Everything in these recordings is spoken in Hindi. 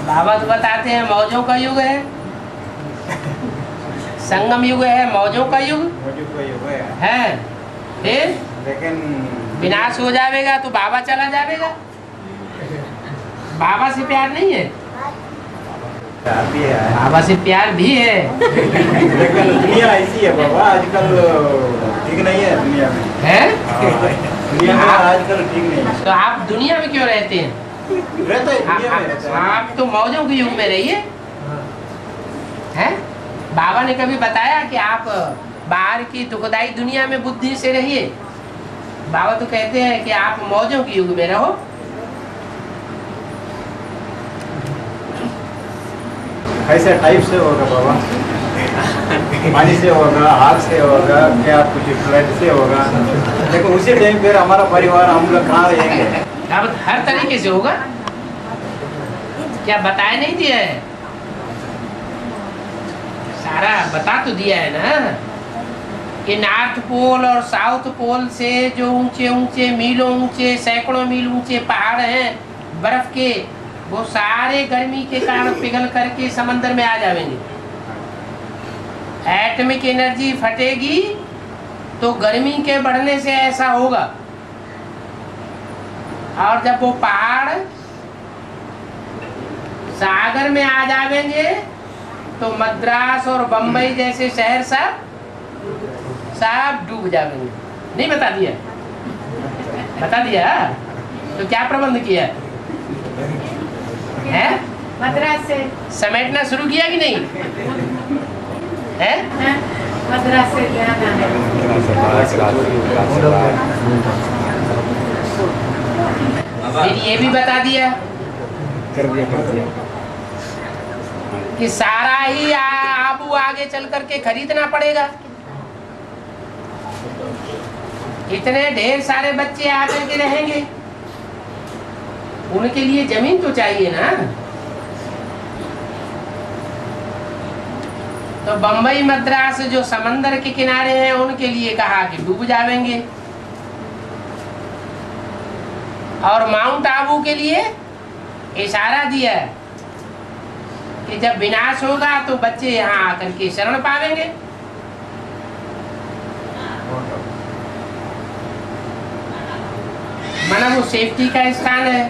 बाबा तो बताते हैं मौजों का युग है, संगम युग है, मौजों का युग है। फिर लेकिन विनाश हो जाएगा तो बाबा चला जाएगा। बाबा से प्यार नहीं है, भी है, बाबा से प्यार भी है। लेकिन दुनिया ऐसी है बाबा, आजकल ठीक नहीं है दुनिया में। है दुनिया में आजकल ठीक नहीं है। तो आप दुनिया में क्यों रहते हैं? रहता है दुनिया में रहता है। आप तो मौजों के युग में रहिए। हैं? बाबा ने कभी बताया कि आप बाहर की दुखदाई दुनिया में बुद्धि से रहिए? बाबा तो कहते हैं कि आप मौजों के युग में रहो। ऐसे टाइप से होगा बाबा, पानी से होगा, आग से होगा, क्या कुछ फ्लड से होगा, लेकिन उसी टाइम फिर हमारा परिवार हम लोग कहाँ रहेंगे? अब हर तरीके से होगा। क्या बताया नहीं दिया है? सारा बता तो दिया है ना कि नॉर्थ पोल और साउथ पोल से जो ऊंचे ऊंचे मीलों ऊंचे सैकड़ों मील ऊंचे पहाड़ हैं बर्फ के, वो सारे गर्मी के कारण पिघल करके समंदर में आ जाएंगे। एटॉमिक एनर्जी फटेगी तो गर्मी के बढ़ने से ऐसा होगा। और जब वो पहाड़ सागर में आ जाएंगे तो मद्रास और बंबई जैसे शहर सब डूब जाएंगे। नहीं बता दिया? बता दिया। तो क्या प्रबंध किया है? मद्रास से समेटना शुरू किया कि नहीं है? मद्रास से जाना है। फिर ये भी बता दिया कि सारा ही आबू आगे चल करके खरीदना पड़ेगा। इतने ढेर सारे बच्चे आकर के रहेंगे, उनके लिए जमीन तो चाहिए ना। तो बंबई मद्रास जो समंदर के किनारे हैं उनके लिए कहा कि डूब जाएंगे, और माउंट आबू के लिए इशारा दिया कि जब विनाश होगा तो बच्चे यहाँ आकर के शरण पावेंगे। माना वो सेफ्टी का स्थान है,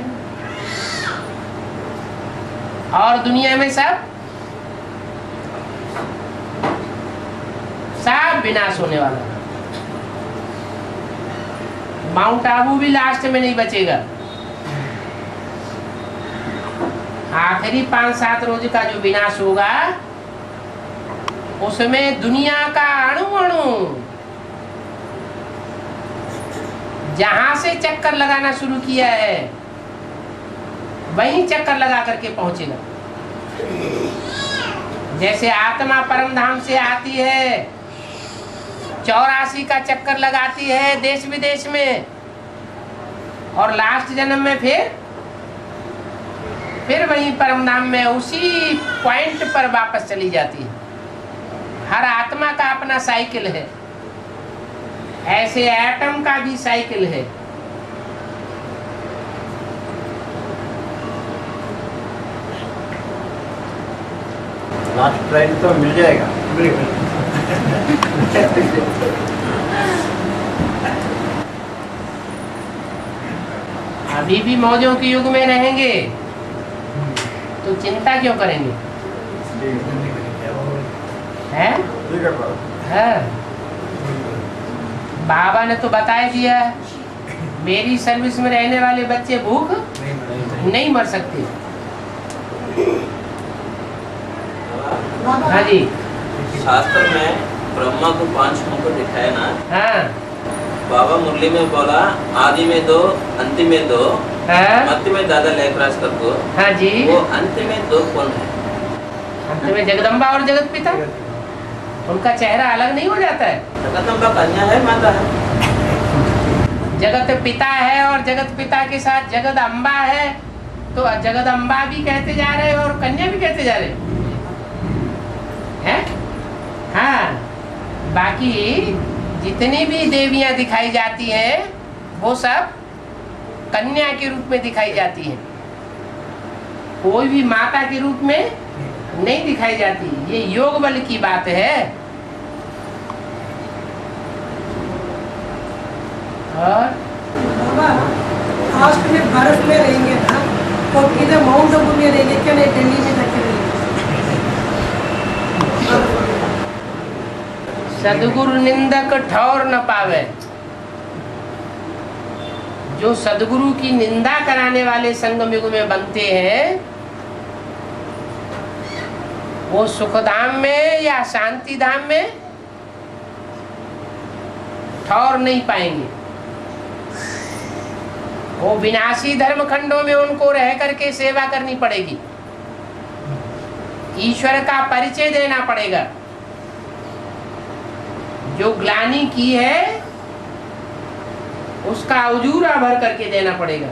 और दुनिया में सब विनाश होने वाला है। माउंट आबू भी लास्ट में नहीं बचेगा। आखिरी 5-7 रोज का जो विनाश होगा उसमें दुनिया का अणु अणु जहां से चक्कर लगाना शुरू किया है वहीं चक्कर लगा करके पहुंचेगा। जैसे आत्मा परम धाम से आती है, 84 का चक्कर लगाती है देश विदेश में, और लास्ट जन्म में फिर वहीं परम धाम में उसी पॉइंट पर वापस चली जाती है। हर आत्मा का अपना साइकिल है, ऐसे एटम का भी साइकिल है। लास्ट ट्रेन तो मिल जाएगा। अभी भी मौजों के युग में रहेंगे तो चिंता क्यों करेंगे? हैं? है? बाबा ने तो बता दिया, मेरी सर्विस में रहने वाले बच्चे भूख नहीं मर सकते। हाँ जी। शास्त्र में ब्रह्मा को 5 मुकुट दिखाया ना। हाँ। बाबा मुरली में बोला आदि में 2, अंतिम में 2, हाँ। मध्य में दादा लेखराज कर दो। हाँ जी। वो अंतिम में 2 कौन है? अंत में जगदम्बा और जगत पिता, उनका चेहरा अलग नहीं हो जाता है। जगदम्बा कन्या है, माता है। जगत पिता है और जगत पिता के साथ जगत अम्बा है, तो जगत अम्बा भी कहते जा रहे हैं और कन्या भी कहते जा रहे हैं। हाँ, बाकी जितनी भी देवियां दिखाई जाती हैं वो सब कन्या के रूप में दिखाई जाती है, कोई भी माता के रूप में नहीं दिखाई जाती। ये योग बल की बात है। और बाबा लास्ट में बर्फ में रहेंगे ना, तो किधर माउंट आबू में रहेंगे क्या, नहीं दिल्ली में जाके रहेंगे? सदगुरु निंदक ठौर न पावे। जो सदगुरु की निंदा कराने वाले संगम युग में बनते हैं, वो सुखधाम में या शांति धाम में ठौर नहीं पाएंगे। वो विनाशी धर्म खंडों में उनको रह करके सेवा करनी पड़ेगी, ईश्वर का परिचय देना पड़ेगा। जो ग्लानि की है उसका उजूरा भर करके देना पड़ेगा।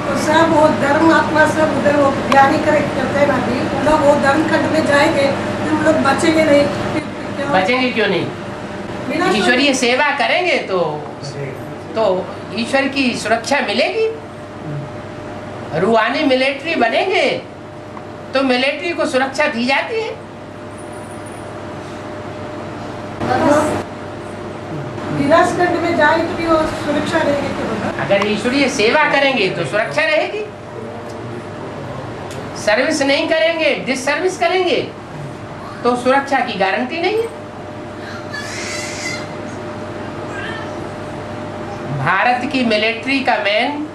तो सब वो धर्म आत्मा सब उधर वो ज्ञानी करते हैं ना, भी उन लोग वो धर्म खंड में जाएंगे, फिर उन लोग बचेंगे नहीं। बचेंगे क्यों नहीं? बिना ईश्वरीय सेवा करेंगे तो ईश्वर की सुरक्षा मिलेगी। रूहानी मिलिट्री बनेंगे तो मिलिट्री को सुरक्षा दी जाती है। विनाश खंड में जाएंगे भी वो सुरक्षा रहेगी तो होगा। अगर ईश्वरीय सेवा करेंगे तो सुरक्षा रहेगी। सर्विस नहीं करेंगे, डिससर्विस करेंगे तो सुरक्षा की गारंटी नहीं है। भारत की मिलिट्री का मैन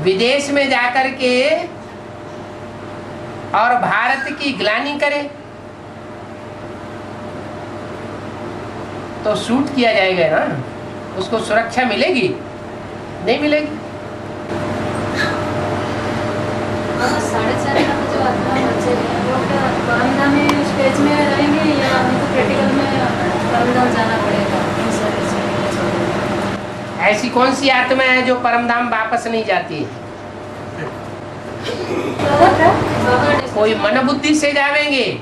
विदेश में जाकर के और भारत की ग्लानि करे तो शूट किया जाएगा ना, उसको सुरक्षा मिलेगी? नहीं मिलेगी। 4.5 लाख जो बच्चे हैं वो परमधाम में स्टेज में रहेंगे या उनको प्रैक्टिकल में परमधाम जाना पड़ेगा? ऐसी कौन सी आत्मा है जो परमधाम वापस नहीं जाती है? कोई मन बुद्धि से जावेंगे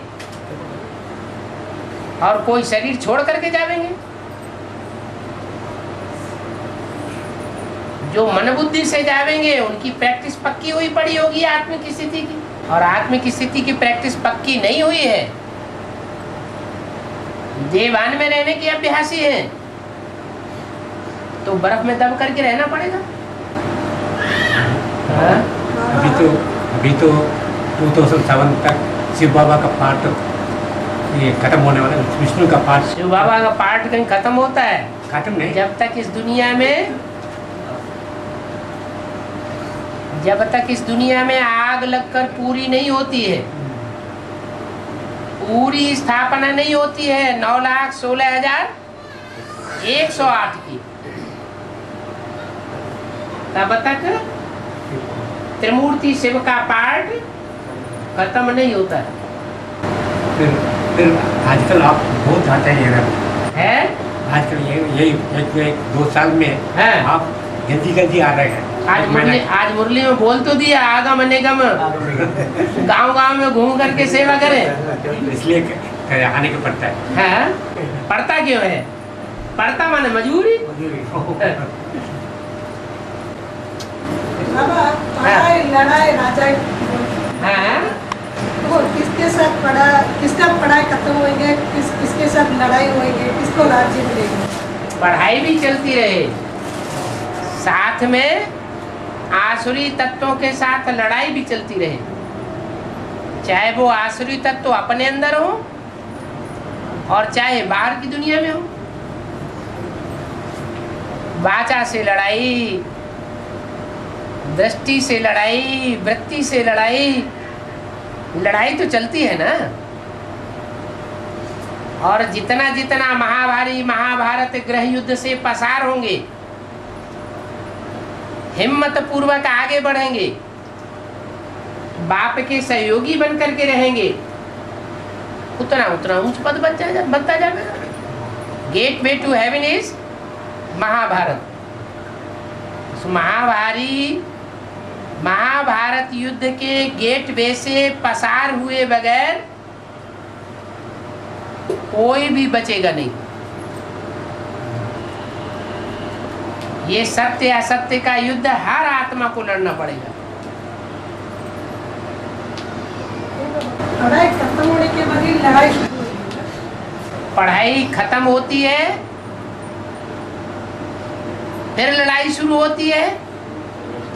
और कोई शरीर छोड़ करके जावेंगे। जो मन बुद्धि से जावेंगे उनकी प्रैक्टिस पक्की हुई पड़ी होगी आत्म की स्थिति की, और आत्म की स्थिति की प्रैक्टिस पक्की नहीं हुई है, देवान में रहने की अभ्यासी है, तो बर्फ में दब करके रहना पड़ेगा। अभी तो 2007 तक शिव बाबा का पाठ ये खत्म होने वाला है। विष्णु का पाठ, शिव बाबा का पाठ कहीं खत्म होता है? खत्म नहीं। जब तक इस दुनिया में आग लगकर पूरी नहीं होती है, पूरी स्थापना नहीं होती है 9,16,108 की, तब तक त्रिमूर्ति शिव का पाठ खत्म नहीं होता है। फिर आजकल आप बहुत जाते हैं है? आजकल यही 1-2 साल में है। आप जल्दी आ रहे हैं। आज मुरली में बोल तो दिया, आगम अनेगम गांव में घूम करके सेवा करें, इसलिए आने को पड़ता है। पड़ता क्यों है? पड़ता माने मजबूरी। लड़ाई राजा वो किसके साथ किसका पढ़ाई खत्म होंगे, किसके साथ लड़ाई होंगे, किसको राज्य मिलेगी? पढ़ाई भी चलती रहे, साथ में आसुरी तत्वों के साथ लड़ाई भी चलती रहे, चाहे वो आसुरी तत्व अपने अंदर हो और चाहे बाहर की दुनिया में हो। वाचा से लड़ाई, दृष्टि से लड़ाई, वृत्ति से लड़ाई, लड़ाई तो चलती है ना। और जितना जितना महाभारत गृह युद्ध से पसार होंगे, हिम्मत पूर्वक आगे बढ़ेंगे, बाप के सहयोगी बन करके रहेंगे, उतना ऊंच पद बनता जाएगा। Gateway to heaven is Mahabharat. Mahabharat युद्ध के गेट वे से पसार हुए बगैर कोई भी बचेगा नहीं। ये सत्य असत्य का युद्ध हर आत्मा को लड़ना पड़ेगा। पढ़ाई खत्म होने के बाद ही लड़ाई शुरू होगी। पढ़ाई खत्म होती है, फिर लड़ाई शुरू होती है।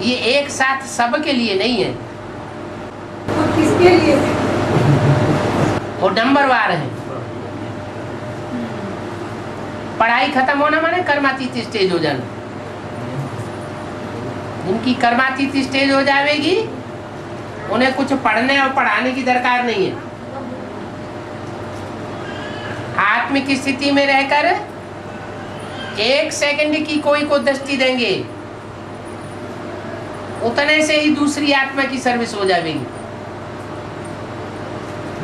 ये एक साथ सबके लिए नहीं है, तो किसके लिए है? वो नंबरवार है। पढ़ाई खत्म होना माने कर्मातीत स्टेज हो जाना। जिनकी कर्मातीत स्टेज हो जाएगी उन्हें कुछ पढ़ने और पढ़ाने की दरकार नहीं है। आत्मिक स्थिति में रहकर 1 सेकंड की कोई को दृष्टि देंगे, उतने से ही दूसरी आत्मा की सर्विस हो जाएगी।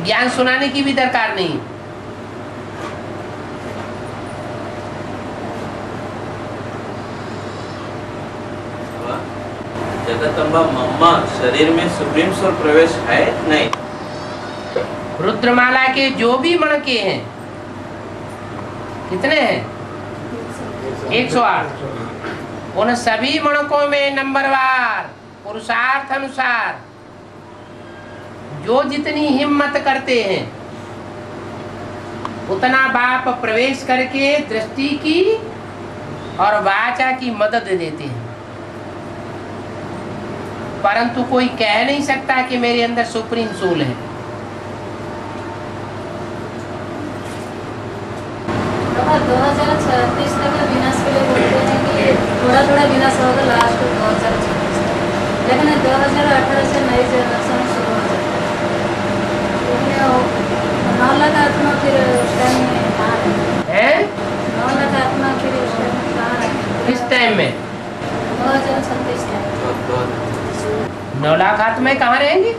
ज्ञान सुनाने की भी दरकार नहीं। जगदम्बा मम्मा शरीर में सुप्रीम सोल प्रवेश है नहीं? रुद्रमाला के जो भी मणके हैं, कितने हैं? 108। उन सभी मणकों में नंबरवार पुरुषार्थ अनुसार जो जितनी हिम्मत करते हैं उतना बाप प्रवेश करके दृष्टि की और वाचा की मदद देते हैं। परंतु कोई कह नहीं सकता कि मेरे अंदर सुप्रीम सोल है। बाबा 2036 तक विनाश के लिए बोलते हैं कि थोड़ा थोड़ा विनाश होगा लास्ट 2036 तक, लेकिन 2018 से नई जनरेशन शुरू हो जाती है। 9 लाख आत्मा फिर उस टाइम में कहाँ है? 9 लाख आत्मा फिर उस टाइम में कहाँ है? इस टाइम में 2036 तक 9 लाख आत्माएं कहाँ रहेंगी?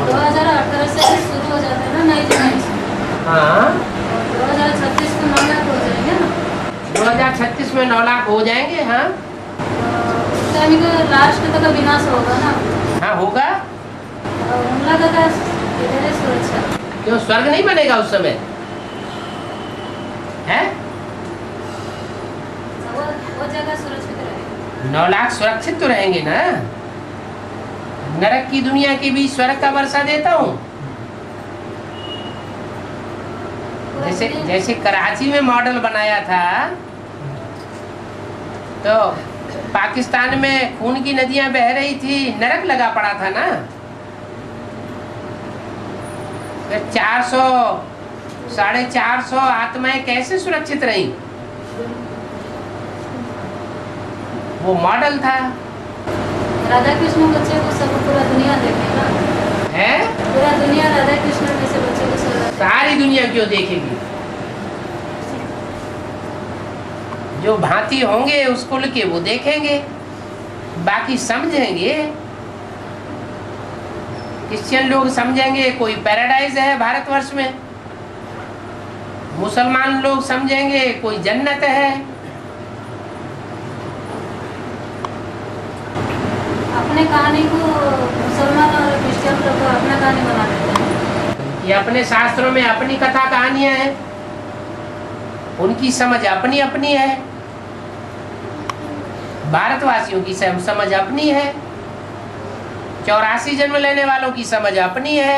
2018 से फिर शुरू हो जाते हैं ना नई जनरेशन। हाँ, 2036 को 9 लाख हो जाएंगे ना। 2036 में 9 लाख हो जाएंगे। हाँ, उस टाइम का लास्ट तक विनाश होगा ना। हाँ होगा। उन लोगों का इधर है सुरक्षा। क्यों स्वर्ग नहीं बनेगा उस समय? है वो जगह सुरक्षित रहेगी। 9 लाख सुरक्षित तो रहेंगे ना। नरक की दुनिया के बीच स्वर्ग का वर्षा देता हूँ। जैसे कराची में मॉडल बनाया था, तो पाकिस्तान में खून की नदियां बह रही थी, नरक लगा पड़ा था ना। 400 450 आत्माएं कैसे सुरक्षित रही? वो मॉडल था। राधा कृष्ण बच्चे को सब पूरा दुनिया देखेगा है? पूरा दुनिया राधा कृष्ण जैसे बच्चे को सब सारी दुनिया क्यों देखेगी? जो भांति होंगे उस कुल के वो देखेंगे, बाकी समझेंगे। क्रिश्चियन लोग समझेंगे कोई पैराडाइज है भारतवर्ष में, मुसलमान लोग समझेंगे कोई जन्नत है। अपने कहानी को मुसलमान और क्रिश्चियन लोग अपना कहानी बना देते हैं। ये अपने शास्त्रों में अपनी कथा कहानियां हैं, उनकी समझ अपनी अपनी है। भारतवासियों की समझ अपनी है, 84 जन्म लेने वालों की समझ अपनी है।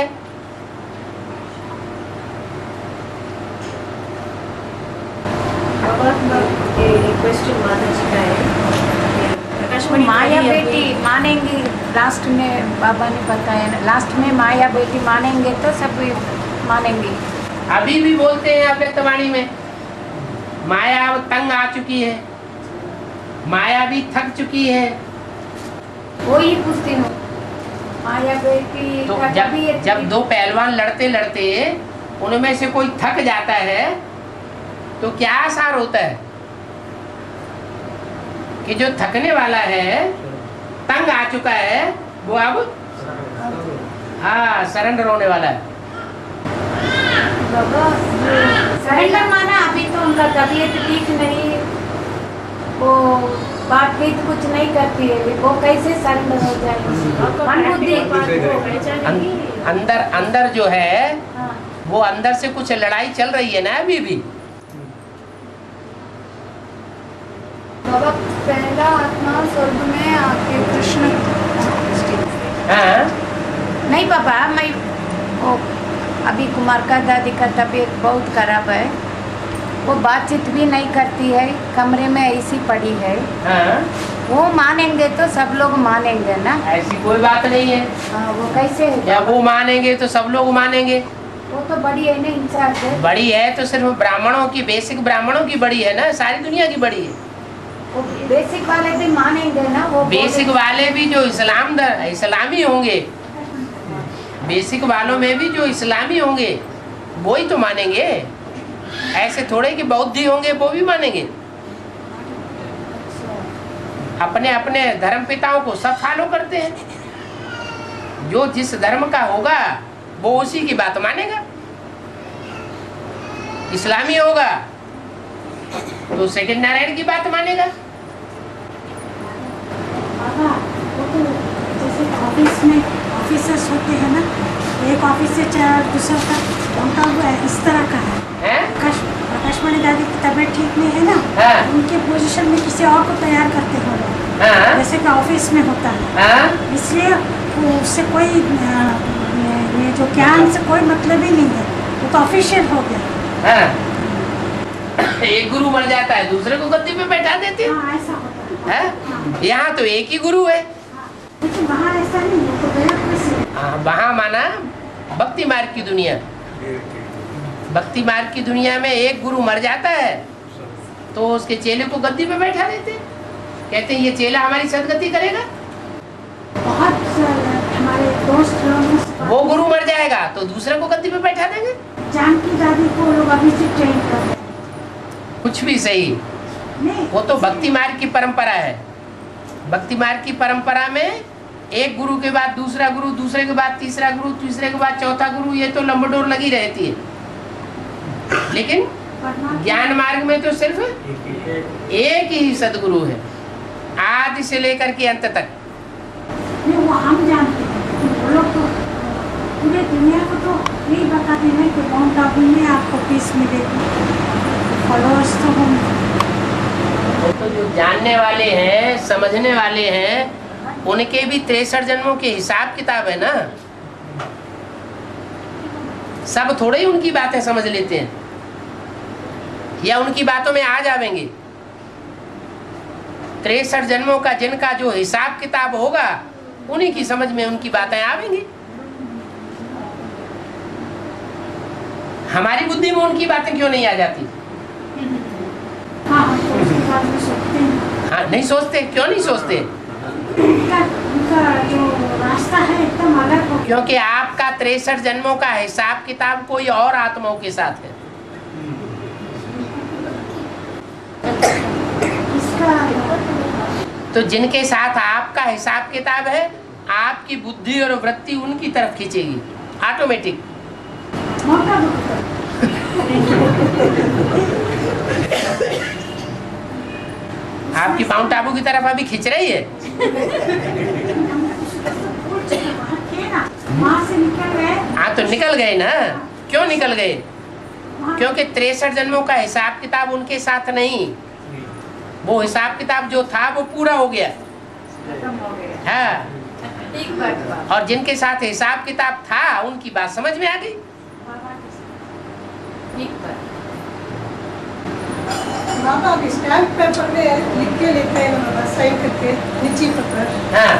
क्वेश्चन माता जी का है, माया बेटी मानेंगी। लास्ट में बाबा ने बताया ना, लास्ट में माया बेटी मानेंगे तो सब मानेंगे। अभी भी बोलते हैं अव्यक्तवाणी में, माया अब तंग आ चुकी है, माया भी थक चुकी है। वो ही पूछती हूँ, माया बेटी तो का कभी जब दो पहलवान लड़ते लड़ते उनमें से कोई थक जाता है तो क्या आसार होता है कि जो थकने वाला है, तंग आ चुका है, वो अब हाँ सरेंडर होने वाला है। सरेंडर माना अभी तो उनका तबीयत ठीक नहीं, वो बात भी तो कुछ नहीं करती है, वो कैसे सरेंडर हो जाएगी? अंदर अंदर जो है हाँ। वो अंदर से कुछ लड़ाई चल रही है ना अभी भी। बाबा पहला आत्मा स्वर्ग में आके कृष्ण। हाँ नहीं पापा, मैं वो अभी कुमार का दादी का तबीयत बहुत खराब है, वो बातचीत भी नहीं करती है, कमरे में ऐसी पड़ी है। हाँ, वो मानेंगे तो सब लोग मानेंगे ना। ऐसी कोई बात नहीं है। हाँ, वो कैसे है? या वो मानेंगे तो सब लोग मानेंगे। वो तो बड़ी है ना इंचार्ज है। बड़ी है तो सिर्फ ब्राह्मणों की, बेसिक ब्राह्मणों की बड़ी है ना, सारी दुनिया की बड़ी है। वो बेसिक वाले भी मानेंगे ना। वो बेसिक वाले भी जो इस्लामी होंगे, बेसिक वालों में भी जो इस्लामी होंगे वो ही तो मानेंगे। ऐसे थोड़े कि बौद्धि होंगे वो भी मानेंगे। अपने अपने धर्म पिताओं को सब फॉलो करते हैं। जो जिस धर्म का होगा वो उसी की बात मानेगा। इस्लामी होगा तो सेकंड नारायण की बात मानेगा। बाबा, वो तो जैसे ऑफिस में ऑफिसर्स होते हैं ना, एक ऑफिस से दूसरा का उनका वो इस तरह का है। आकाशवाणी दादी की तबीयत ठीक नहीं है ना, हाँ। उनके पोजीशन में किसी और को तैयार करते हो लोग। हाँ। जैसे कि ऑफिस में होता है। हाँ? इसलिए वो उससे कोई ये जो ज्ञान से कोई मतलब ही नहीं है, वो तो ऑफिशियल हो गया। हाँ। एक गुरु मर जाता है दूसरे को गद्दी पे बैठा देते हैं। हाँ, ऐसा होता है। है? यहाँ तो एक ही गुरु है। लेकिन वहाँ ऐसा नहीं है, तो गया कैसे? हाँ, वहाँ माना भक्ति मार्ग की दुनिया। भक्ति मार्ग की दुनिया में एक गुरु मर जाता है तो उसके चेले को गद्दी पे बैठा देते हैं। कहते हैं ये चेला हमारी सदगति करेगा। बहुत हमारे दोस्त लोग वो गुरु मर जाएगा तो दूसरे को गद्दी पे बैठा देंगे। जानकी दादी को लोग अभी से ट्रेन कर रहे हैं। कुछ भी सही, नहीं, वो तो भक्ति मार्ग की परंपरा है। भक्ति मार्ग की परंपरा में एक गुरु के बाद दूसरा गुरु, दूसरे के बाद तीसरा गुरु, तीसरे के बाद चौथा गुरु, ये तो लंबडोर लगी रहती है। लेकिन ज्ञान मार्ग में तो सिर्फ एक ही सदगुरु है, आदि से लेकर के अंत तक। नहीं, वो हम जानते हैं। वो लोग तो पूरे दुनिया को तो यही बताते हैं कि माउंट आबू में आपको पीस मिलेगी, फॉलोअर्स तो होंगे। वो तो जो जानने वाले हैं, समझने वाले हैं, उनके भी 63 जन्मों के हिसाब किताब है ना। सब थोड़े ही उनकी बातें समझ लेते हैं या उनकी बातों में आ जाएंगे। 63 जन्मों का जिनका जो हिसाब किताब होगा उन्हीं की समझ में उनकी बातें आवेंगी। हमारी बुद्धि में उनकी बातें क्यों नहीं आ जाती? हाँ, हम तो उसके बारे में सोचते हैं। हाँ, नहीं सोचते। क्यों नहीं सोचते? उनका जो रास्ता है एकदम अलग हो। क्योंकि आपका 63 जन्मों का हिसाब किताब कोई और आत्माओं के साथ है। तो जिनके साथ आपका हिसाब किताब है, आपकी बुद्धि और वृत्ति उनकी तरफ खींचेगी ऑटोमेटिक। आपकी माउंट आबू की तरफ अभी खींच रही है। हाँ, तो निकल गए ना। क्यों निकल गए? क्योंकि 63 जन्मों का हिसाब किताब उनके साथ नहीं। वो हिसाब किताब जो था वो पूरा हो गया। हाँ, और जिनके साथ हिसाब किताब था उनकी बात समझ में आ गई। बाबा अभी स्टैम्प पेपर में लिख के लेते हैं ना, साइन करके नीचे पत्र। हाँ,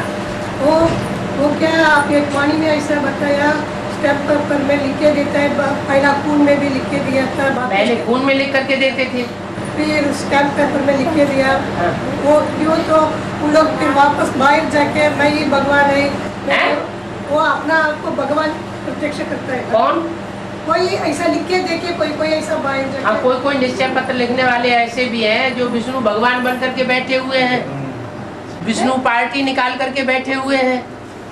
वो क्या आप एक वाणी में ऐसा बताया, स्टैम्प पेपर में लिख के देता है। पहला खून में भी लिख के दिया था। पहले खून में लिख करके देते थे, फिर स्टैम्प पेपर में लिख के दिया। हाँ। वो क्यों तो उन लोग फिर वापस बाहर जाके मैं ही भगवान है, हैं? वो अपना आपको भगवान प्रत्यक्ष करता है। कौन? कोई ऐसा लिख के देके, कोई ऐसा बाहर हाँ, जाके। कोई निश्चय पत्र लिखने वाले ऐसे भी हैं जो विष्णु भगवान बन करके बैठे हुए हैं, विष्णु पार्टी निकाल करके बैठे हुए हैं,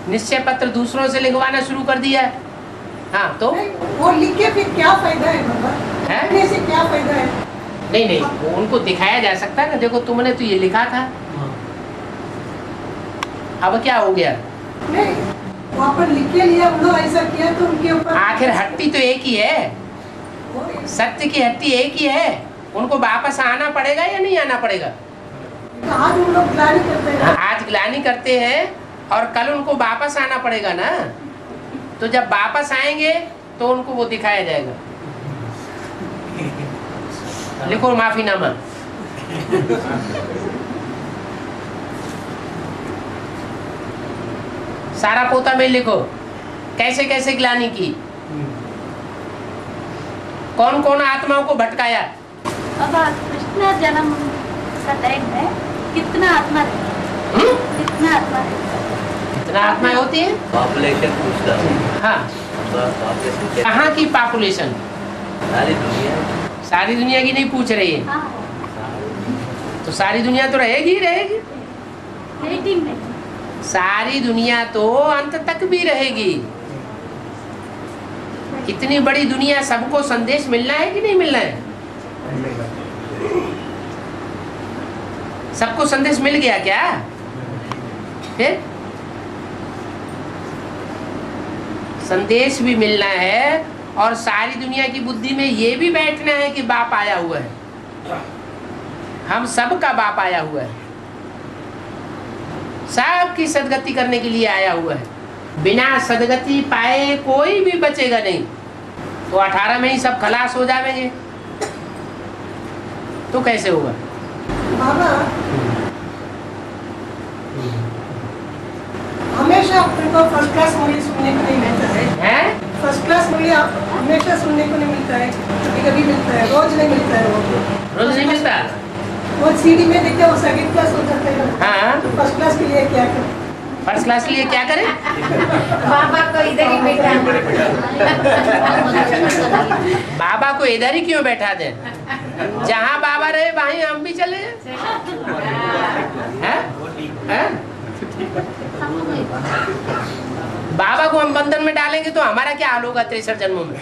निश्चय पत्र दूसरों से लिखवाना शुरू कर दिया। हाँ, तो वो लिख के फिर क्या फायदा है बाबा? है? लिखने से क्या फायदा है? नहीं, वो उनको दिखाया जा सकता है ना। देखो, तुमने तो ये लिखा था, अब क्या हो गया? नहीं, वहाँ पर लिख के लिया, उन लोग ऐसा किया तो उनके ऊपर आखिर हट्टी तो एक ही है, सत्य की हट्टी एक ही है। उनको वापस आना पड़ेगा या नहीं आना पड़ेगा? आज उन लोग ग्लानि करते हैं, आज ग्लानि करते हैं और कल उनको वापस आना पड़ेगा ना। तो जब वापस आएंगे तो उनको वो दिखाया जाएगा। लिखो माफीनामा। सारा पोता में लिखो कैसे कैसे ग्लानि की, कौन कौन आत्माओं को भटकाया। अब कृष्ण जन्म का टाइम है, कितना आत्मा कितना आत्मा कितना आत्माएं होती है? पॉपुलेशन पूछता हूँ। हाँ, पॉपुलेशन क्या? कहाँ की पॉपुलेशन? सारी दुनिया। सारी दुनिया की नहीं पूछ रही है। हाँ तो सारी दुनिया तो रहेगी ही रहेगी। रेटिंग में सारी दुनिया तो अंत तक भी रहेगी। इतनी बड़ी दुनिया, सबको संदेश मिलना है कि नहीं मिलना है? सबको संदेश मिल गया क्या? फिर संदेश भी मिलना है और सारी दुनिया की बुद्धि में ये भी बैठना है कि बाप आया हुआ है, हम सबका बाप आया हुआ है, सबकी सदगति करने के लिए आया हुआ है। बिना सदगति पाए कोई भी बचेगा नहीं। तो 18 में ही सब खलास हो जाएंगे तो कैसे होगा? बाबा हमेशा अपने को फर्स्ट क्लास मूवी सुनने को नहीं मिलता है। हैं? फर्स्ट क्लास मूवी हमेशा सुनने को नहीं मिलता है, कभी कभी मिलता है, रोज नहीं मिलता है। वो रोज नहीं मिलता। वो सीडी में देखते वो सेकंड क्लास हो जाता है। हाँ, तो फर्स्ट क्लास के लिए क्या करें? फर्स्ट क्लास के लिए क्या करें? बाबा को इधर ही बैठा बाबा को इधर ही क्यों बैठा दे? जहाँ बाबा रहे वहीं हम भी चले जाएं। हैं? हैं? बाबा को हम बंधन में डालेंगे तो हमारा क्या हाल होगा 63 जन्मों में?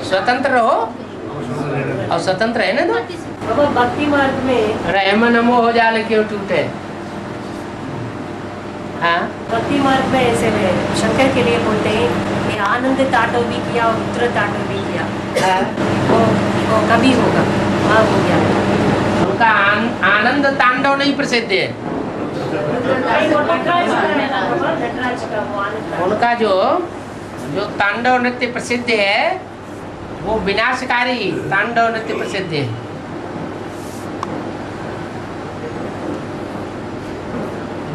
स्वतंत्र रहो और स्वतंत्र है ना। तो बाबा भक्ति मार्ग में रहम नमो हो जाले क्यों टूटे। हाँ, भक्ति मार्ग में ऐसे में शंकर के लिए बोलते हैं कि आनंद तांडव भी किया और रुद्र तांडव भी किया। हाँ। वो कभी होगा, हाँ हो गया। उनका आनंद तांडव नहीं प्रसिद्ध है। उनका जो तांडव नृत्य प्रसिद्ध है वो विनाशकारी तांडव नृत्य प्रसिद्ध है।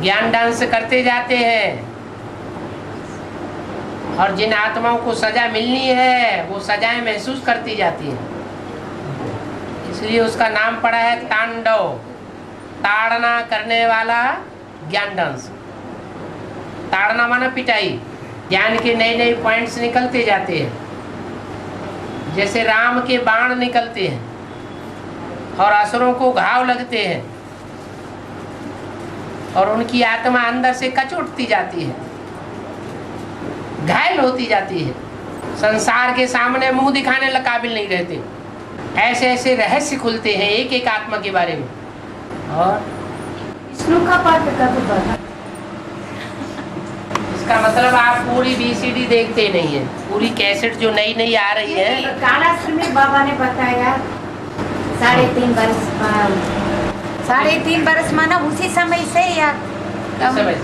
ज्ञान डांस करते जाते हैं और जिन आत्माओं को सजा मिलनी है वो सजाएं महसूस करती जाती है, इसलिए उसका नाम पड़ा है तांडव। ताड़ना करने वाला ज्ञान डांस। ताड़ना माना पिटाई। ज्ञान के नए नए पॉइंट्स निकलते जाते हैं, जैसे राम के बाण निकलते हैं और असुरों को घाव लगते हैं और उनकी आत्मा अंदर से कचोटती जाती है, घायल होती जाती है, संसार के सामने मुंह दिखाने के काबिल नहीं रहते। ऐसे ऐसे रहस्य खुलते हैं एक एक आत्मा के बारे में। और विष्णु का पाठ कब बना? इसका मतलब आप पूरी VCD देखते नहीं है, पूरी कैसेट जो नई नई आ रही है। कालाश्र में बाबा ने बताया 3.5 बरस, 3.5 बरस माना उसी समय से या समय से?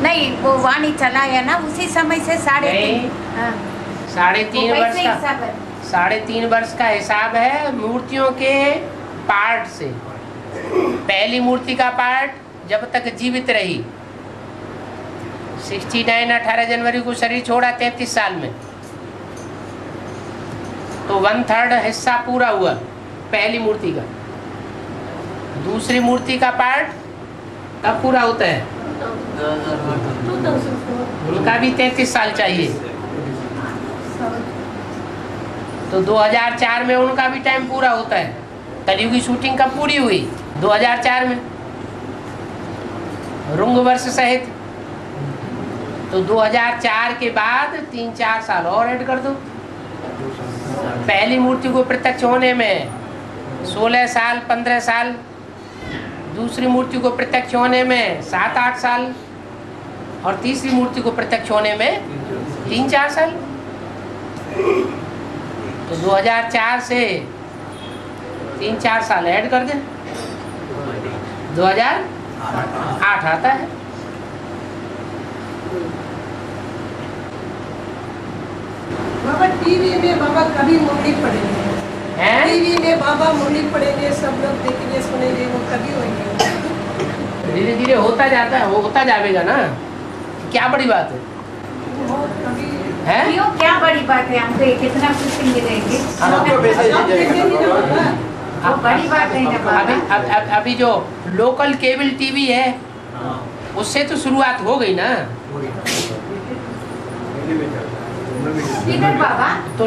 नहीं, वो वाणी चलाया ना उसी समय से 3.5। हाँ। 3.5 वो वर्ष कैसे का हिसाब है? 3.5 वर्ष का हिसाब है मूर्तियों के पार्ट से। पहली मूर्ति का पार्ट जब तक जीवित रही, 69 18 जनवरी को शरीर छोड़ा 33 साल में, तो 1/3 हिस्सा पूरा हुआ पहली मूर्ति का। दूसरी मूर्ति का पार्ट कब पूरा होता है? उनका भी 33 साल चाहिए, तो 2004 में उनका भी टाइम पूरा होता है। कलयुग की शूटिंग कब पूरी हुई? 2004 में, रुंग वर्ष सहित। तो 2004 के बाद 3-4 साल और ऐड कर दो। पहली मूर्ति को प्रत्यक्ष होने में 16 साल 15 साल, दूसरी मूर्ति को प्रत्यक्ष होने में 7-8 साल, और तीसरी मूर्ति को प्रत्यक्ष होने में 3-4 साल। तो 2004 से 3-4 साल ऐड कर दें, 2008 आता है। बाबा टीवी में बाबा कभी मुरली पढ़ेंगे, टीवी में बाबा मुरली पढ़ेंगे, सब लोग देखेंगे सुनेंगे, वो कभी होंगे? धीरे धीरे होता जाता है, वो होता जाएगा ना, क्या बड़ी बात है? क्यों क्या बड़ी बात है? हमको कितना खुश मिलेंगे, बड़ी बात है ना। अभी जो लोकल केबल टीवी है उससे तो शुरुआत हो गई ना। बाबा तो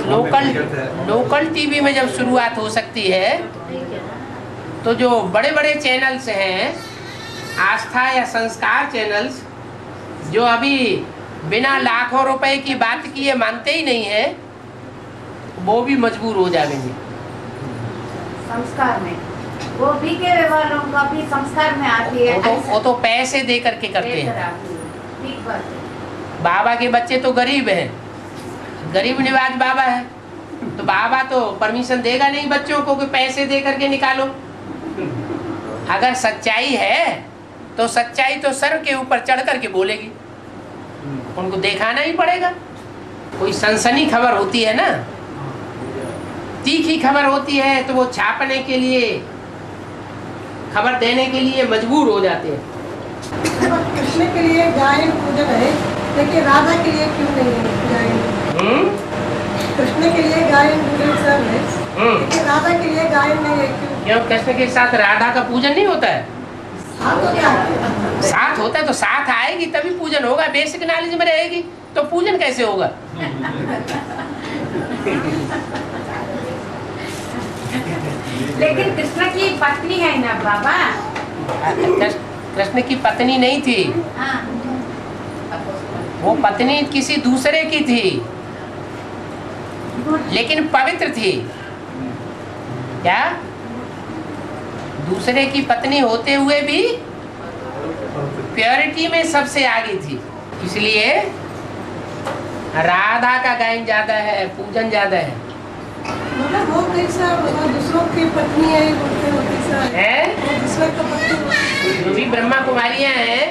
लोकल टीवी में जब शुरुआत हो सकती है तो जो बड़े बड़े चैनल्स हैं, आस्था या संस्कार चैनल्स, जो अभी बिना लाखों रुपए की बात किए मानते ही नहीं है, वो भी मजबूर हो जाएंगे। संस्कार में वो भी के वालों का भी संस्कार में आती है। वो तो पैसे दे करके करते हैं। ठीक बात है। बाबा के बच्चे तो गरीब हैं, गरीब निवाज बाबा है, तो बाबा तो परमिशन देगा नहीं बच्चों को कि पैसे दे करके निकालो। अगर सच्चाई है तो सच्चाई तो सर के ऊपर चढ़ करके बोलेगी, उनको दिखाना ही पड़ेगा। कोई सनसनी खबर होती है ना, तीखी खबर होती है, तो वो छापने के लिए, खबर देने के लिए मजबूर हो जाते हैं। कृष्ण के लिए गायन पूजन है, लेकिन राधा के लिए क्यों नहीं है गायन? कृष्ण के लिए गायन पूजन सब है, लेकिन राधा के लिए गायन नहीं है, क्यों? कृष्ण के साथ राधा का पूजन नहीं होता है? साथ होता है तो साथ आएगी तभी पूजन होगा। बेसिक नॉलेज में रहेगी तो पूजन कैसे होगा? लेकिन कृष्ण की पत्नी है ना बाबा। कृष्ण की पत्नी नहीं थी, वो पत्नी किसी दूसरे की थी, लेकिन पवित्र थी। क्या? दूसरे की पत्नी होते हुए भी प्योरिटी में सबसे आगे थी, इसलिए राधा का गायन ज्यादा है, पूजन ज्यादा है। मतलब वो कैसा दूसरों की पत्नी है, दूसरे का पत्नी जो भी ब्रह्मा कुमारियां हैं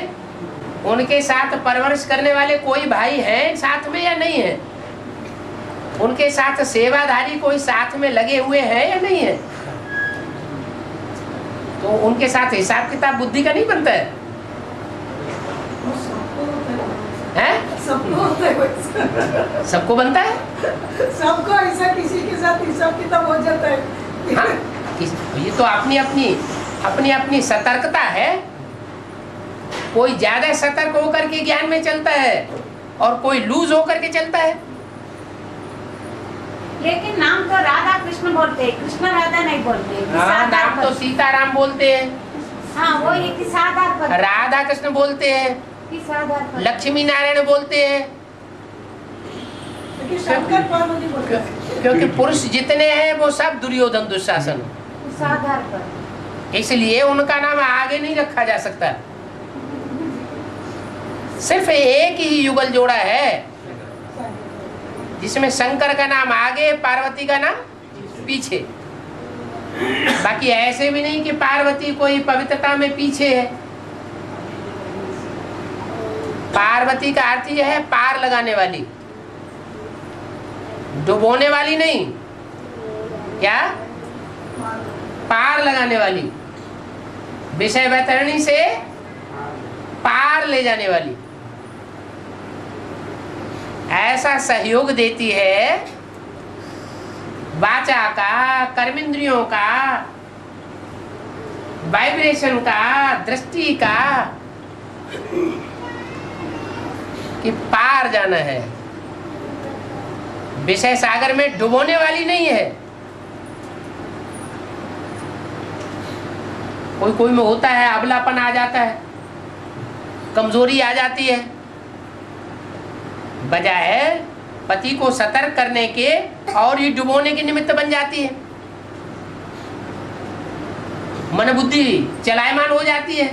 उनके साथ परवरिश करने वाले कोई भाई हैं साथ में या नहीं है? उनके साथ सेवाधारी कोई साथ में लगे हुए हैं या नहीं है? तो उनके साथ हिसाब किताब बुद्धि का नहीं बनता है? सबको बनता है, सबको ऐसा किसी के साथ हिसाब किताब हो जाता है। हाँ, ये तो अपनी अपनी सतर्कता है। कोई ज्यादा सतर्क होकर के ज्ञान में चलता है और कोई लूज होकर के चलता है। लेकिन नाम तो राधा कृष्ण बोलते हैं, कृष्ण राधा नहीं बोलते। हाँ, नाम तो सीताराम बोलते हैं। हाँ, वो ये किस आधार पर? राधा कृष्ण बोलते हैं, किस आधार पर? लक्ष्मी नारायण बोलते हैं। क्योंकि पुरुष जितने हैं वो सब दुर्योधन दुशासन, उस आधार पर, इसलिए उनका नाम आगे नहीं रखा जा सकता। सिर्फ एक ही युगल जोड़ा है जिसमें शंकर का नाम आगे, पार्वती का नाम पीछे। बाकी ऐसे भी नहीं कि पार्वती कोई पवित्रता में पीछे है। पार्वती का अर्थ यह है पार लगाने वाली, डुबोने वाली नहीं। क्या? पार लगाने वाली, विषय वैतरणी से पार ले जाने वाली। ऐसा सहयोग देती है वाचा का, कर्मेंद्रियों का, वाइब्रेशन का, दृष्टि का, कि पार जाना है। विषय सागर में डुबोने वाली नहीं है। कोई कोई में होता है, अबलापन आ जाता है, कमजोरी आ जाती है, बजाय पति को सतर्क करने के और ये डुबोने के निमित्त बन जाती है। मन बुद्धि चलायमान हो जाती है,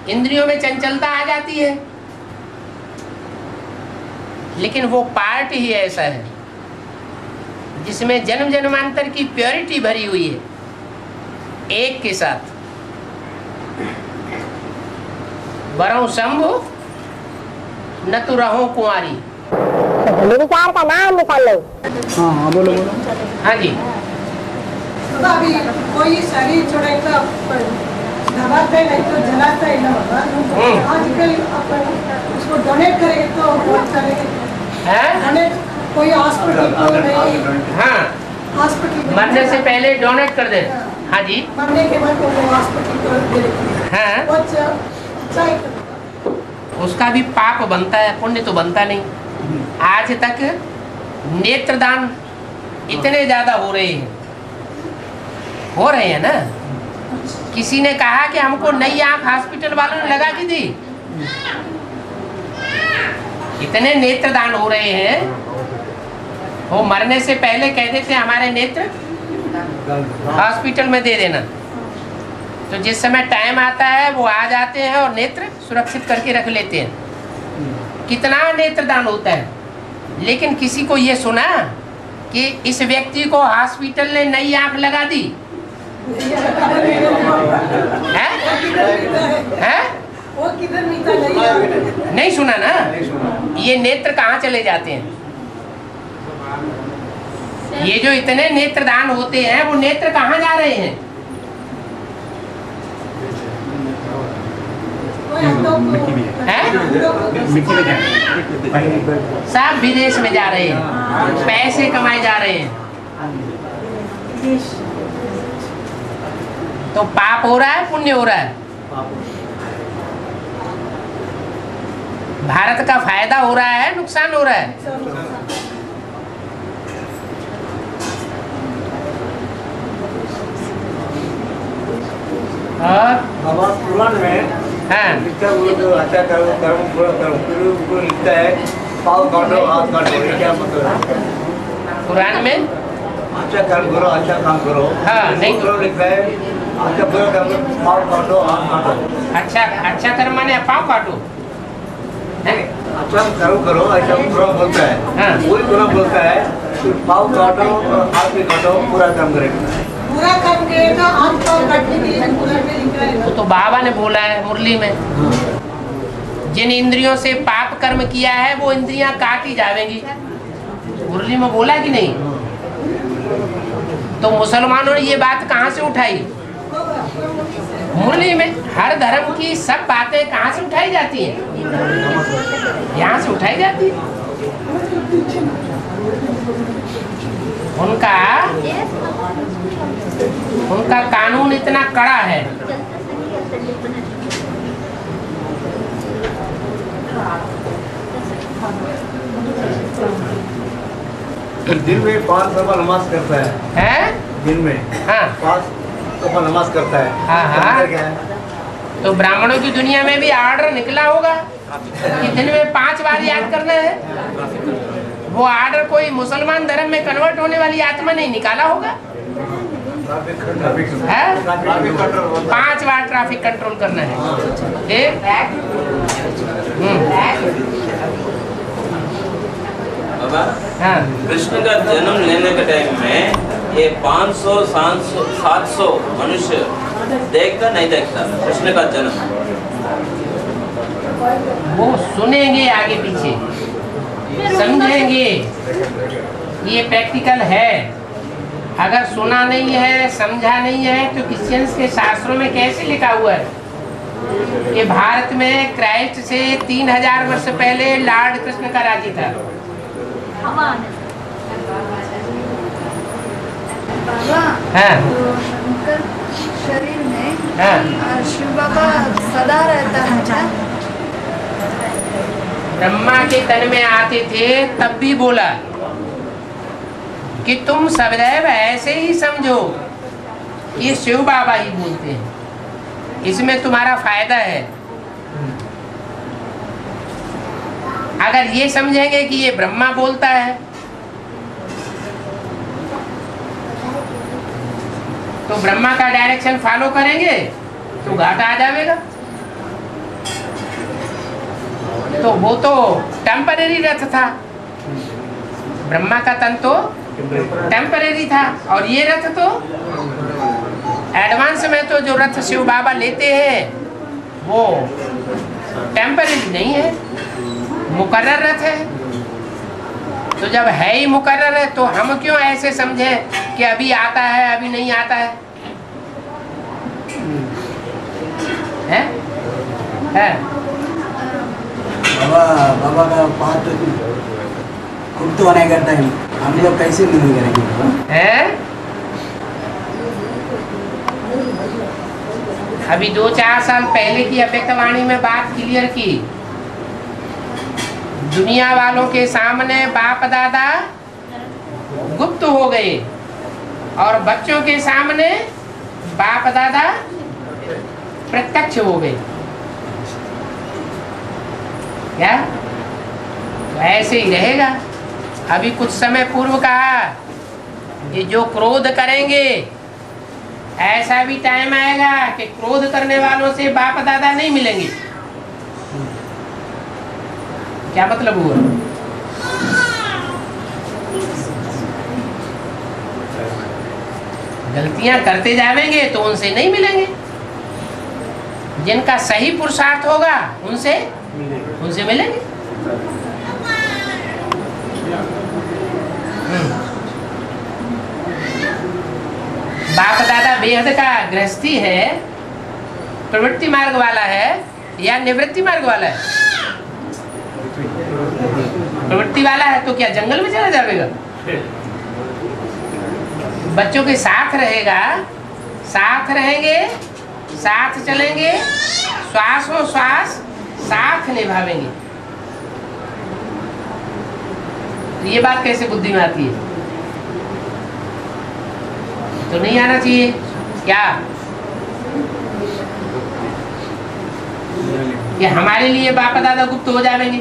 इंद्रियों में चंचलता आ जाती है, लेकिन वो पार्ट ही ऐसा है जिसमें जन्म जन्मांतर की प्योरिटी भरी हुई है एक के साथ। बरहु शंभु न तो रहो कुंवारी। विचार का नाम निकाल लो। हाँ बोलो बोलो। हाँ जी। तो अभी कोई शरीर छोड़ेगा दबाते नहीं तो जलाता ही ना होगा। आजकल अपन उसको डोनेट करेंगे तो बहुत चलेगा। डोनेट कोई हॉस्पिटल को नहीं। हाँ, हॉस्पिटल मरने से पहले डोनेट कर दे। हाँ जी। मरने के बाद वो हॉस्पिटल को दे देते। हाँ, वो अच्छा ही उसका भी पाप बनता है, पुण्य तो बनता नहीं। आज तक नेत्रदान इतने ज्यादा हो रहे हैं ना। किसी ने कहा कि हमको नई आंख हॉस्पिटल वालों ने लगा के दी। इतने नेत्रदान हो रहे हैं, वो मरने से पहले कह देते हमारे नेत्र हॉस्पिटल में दे देना। तो जिस समय टाइम आता है वो आ जाते हैं और नेत्र सुरक्षित करके रख लेते हैं। कितना नेत्रदान होता है, लेकिन किसी को ये सुना कि इस व्यक्ति को हॉस्पिटल ने नई आंख लगा दी है? है? वो किधर मिलता नहीं। नहीं सुना ना। ये नेत्र कहाँ चले जाते हैं? ये जो इतने नेत्रदान होते हैं वो नेत्र कहाँ जा रहे हैं? मिट्टी में जाए। सब विदेश में जा रहे हैं, पैसे कमाए जा रहे हैं। तो पाप हो रहा है, पुण्य हो रहा है? भारत का फायदा हो रहा है, नुकसान हो रहा है? और बाबा कुरान में हाँ, अच्छा करो कर्म पूरा करो, फिर उसको लिखता है पाँव काटो हाथ काटो। ये क्या मतलब है? कुरान में अच्छा कर्म करो, अच्छा काम करो। हाँ, नहीं करो लिखता है अच्छा पूरा काम करो, पाँव काटो हाथ काटो। अच्छा कर्म माने पाँव काटो। अच्छा कर्म करो, अच्छा पूरा बोलता है। हाँ। वही पूरा बोलता है पाँव काटो हाथ भी काटो, पूरा काम करेगा। पूरा काम करेगा, हाथ पाँव काटने के लिए पूरा में लिखा है। वो तो बाबा ने बोला है मुरली में, जिन इंद्रियों से पाप कर्म किया है वो इंद्रियां काटी जाएंगी। मुरली में बोला कि नहीं? तो मुसलमानों ने ये बात कहाँ से उठाई? मुरली में। हर धर्म की सब बातें कहाँ से उठाई जाती हैं? यहाँ से उठाई जाती है। उनका कानून इतना कड़ा है। दिन में 5 दफा नमाज करता है। दिन में हाँ 5 दफा नमाज करता है। हाँ। क्या है? तो ब्राह्मणों की दुनिया में भी ऑर्डर निकला होगा कि दिन में 5 बार याद करना है। वो ऑर्डर कोई मुसलमान धर्म में कन्वर्ट होने वाली आत्मा नहीं निकाला होगा। 5 बार ट्रैफिक कंट्रोल करना है। बाबा हाँ। कृष्ण का जन्म लेने के टाइम में ये 500-700 मनुष्य देखता नहीं देखता कृष्ण का जन्म? वो सुनेंगे, आगे पीछे समझेंगे। ये प्रैक्टिकल है। अगर सुना नहीं है, समझा नहीं है, तो क्रिश्चियंस के शास्त्रों में कैसे लिखा हुआ है कि भारत में क्राइस्ट से 3000 वर्ष पहले लॉर्ड कृष्ण का राज्य था? बाबा हाँ। तो उनका शरीर में हाँ। शिव बाबा सदा रहता है क्या? ब्रह्मा के तन में आते थे तब भी बोला कि तुम सदैव ऐसे ही समझो ये शिव बाबा ही बोलते हैं, इसमें तुम्हारा फायदा है। अगर ये समझेंगे कि ये ब्रह्मा बोलता है तो ब्रह्मा का डायरेक्शन फॉलो करेंगे तो घाटा आ जाएगा। तो वो तो टेम्परेरी रथ था, ब्रह्मा का तन तो टेम्परेरी था, और ये रथ तो एडवांस में तो जो रथ शिव बाबा लेते हैं वो टेम्परेरी नहीं है, मुकर्रर रथ है। तो जब है ही मुकर्रर है तो हम क्यों ऐसे समझे कि अभी आता है अभी नहीं आता है? बाबा का पाठ गुप्त होने का टाइम हम लोग कैसे नहीं करेंगे? अभी 2-4 साल पहले की अव्यक्तवाणी में बात क्लियर की। दुनिया वालों के सामने बाप दादा गुप्त हो गए और बच्चों के सामने बाप दादा प्रत्यक्ष हो गए। क्या तो ऐसे ही रहेगा? अभी कुछ समय पूर्व कहा कि जो क्रोध करेंगे ऐसा भी टाइम आएगा कि क्रोध करने वालों से बाप दादा नहीं मिलेंगे। क्या मतलब हुआ? गलतियां करते जाएंगे तो उनसे नहीं मिलेंगे। जिनका सही पुरुषार्थ होगा उनसे मिलेंगे। बाप दादा बेहद का गृहस्थी है, प्रवृत्ति मार्ग वाला है या निवृत्ति मार्ग वाला है? प्रवृत्ति वाला है तो क्या जंगल में चला जाएगा? बच्चों के साथ रहेगा, साथ रहेंगे, साथ चलेंगे, श्वासों श्वास साथ निभावेंगे। ये बात कैसे बुद्धि में आती है? तो नहीं आना चाहिए क्या? कि हमारे लिए बाप दादा गुप्त हो जाएंगे।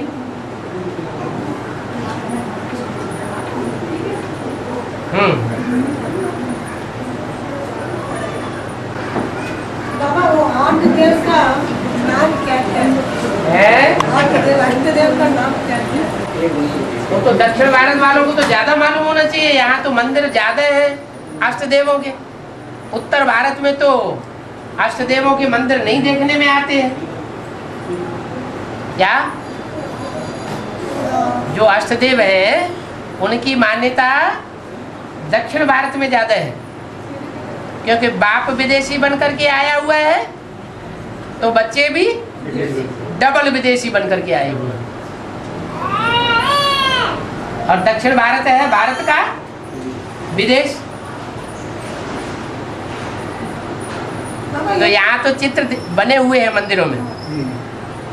बाबा वो आठ देव का नाम क्या है? आठ देव का नाम क्या है? वो तो दक्षिण भारत वालों को तो ज्यादा मालूम होना चाहिए। यहाँ तो मंदिर ज्यादा है अष्ट देवों के। उत्तर भारत में तो अष्ट देवों के मंदिर नहीं देखने में आते हैं। क्या जो अष्ट देव है उनकी मान्यता दक्षिण भारत में ज्यादा है, क्योंकि बाप विदेशी बनकर के आया हुआ है तो बच्चे भी डबल विदेशी बनकर के आए हुए हैं। और दक्षिण भारत है भारत का विदेश। तो यहाँ तो चित्र बने हुए हैं मंदिरों में,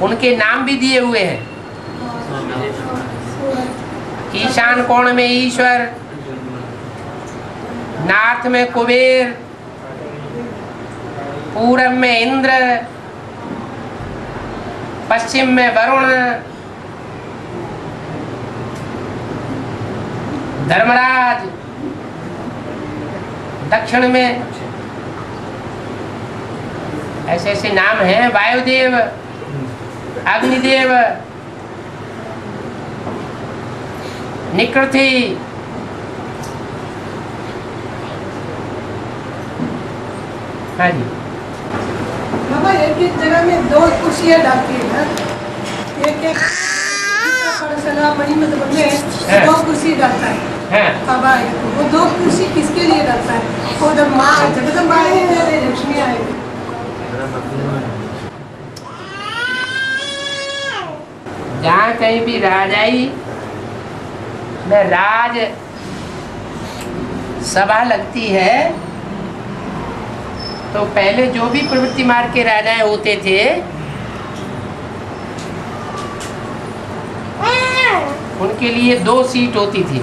उनके नाम भी दिए हुए हैं। ईशान कोण में ईश्वर, नॉर्थ में कुबेर, पूरब में इंद्र, पश्चिम में वरुण, धर्मराज, दक्षिण में ऐसे ऐसे नाम हैं। वायुदेव, अग्निदेव, निकृति, हाँ जी। बाबा एक एक जगह में दो कुर्सियाँ डालती है ना, एक मणि में दो कुर्सी डालता है बाबा। वो दो कुर्सी किसके लिए डालता है? वो जब माँ जगदम्बा आएगी, लक्ष्मी आएगी। जहाँ कहीं भी राजाई में राज सभा लगती है तो पहले जो भी प्रवृत्ति मार्ग के राजाएं होते थे उनके लिए 2 सीट होती थी,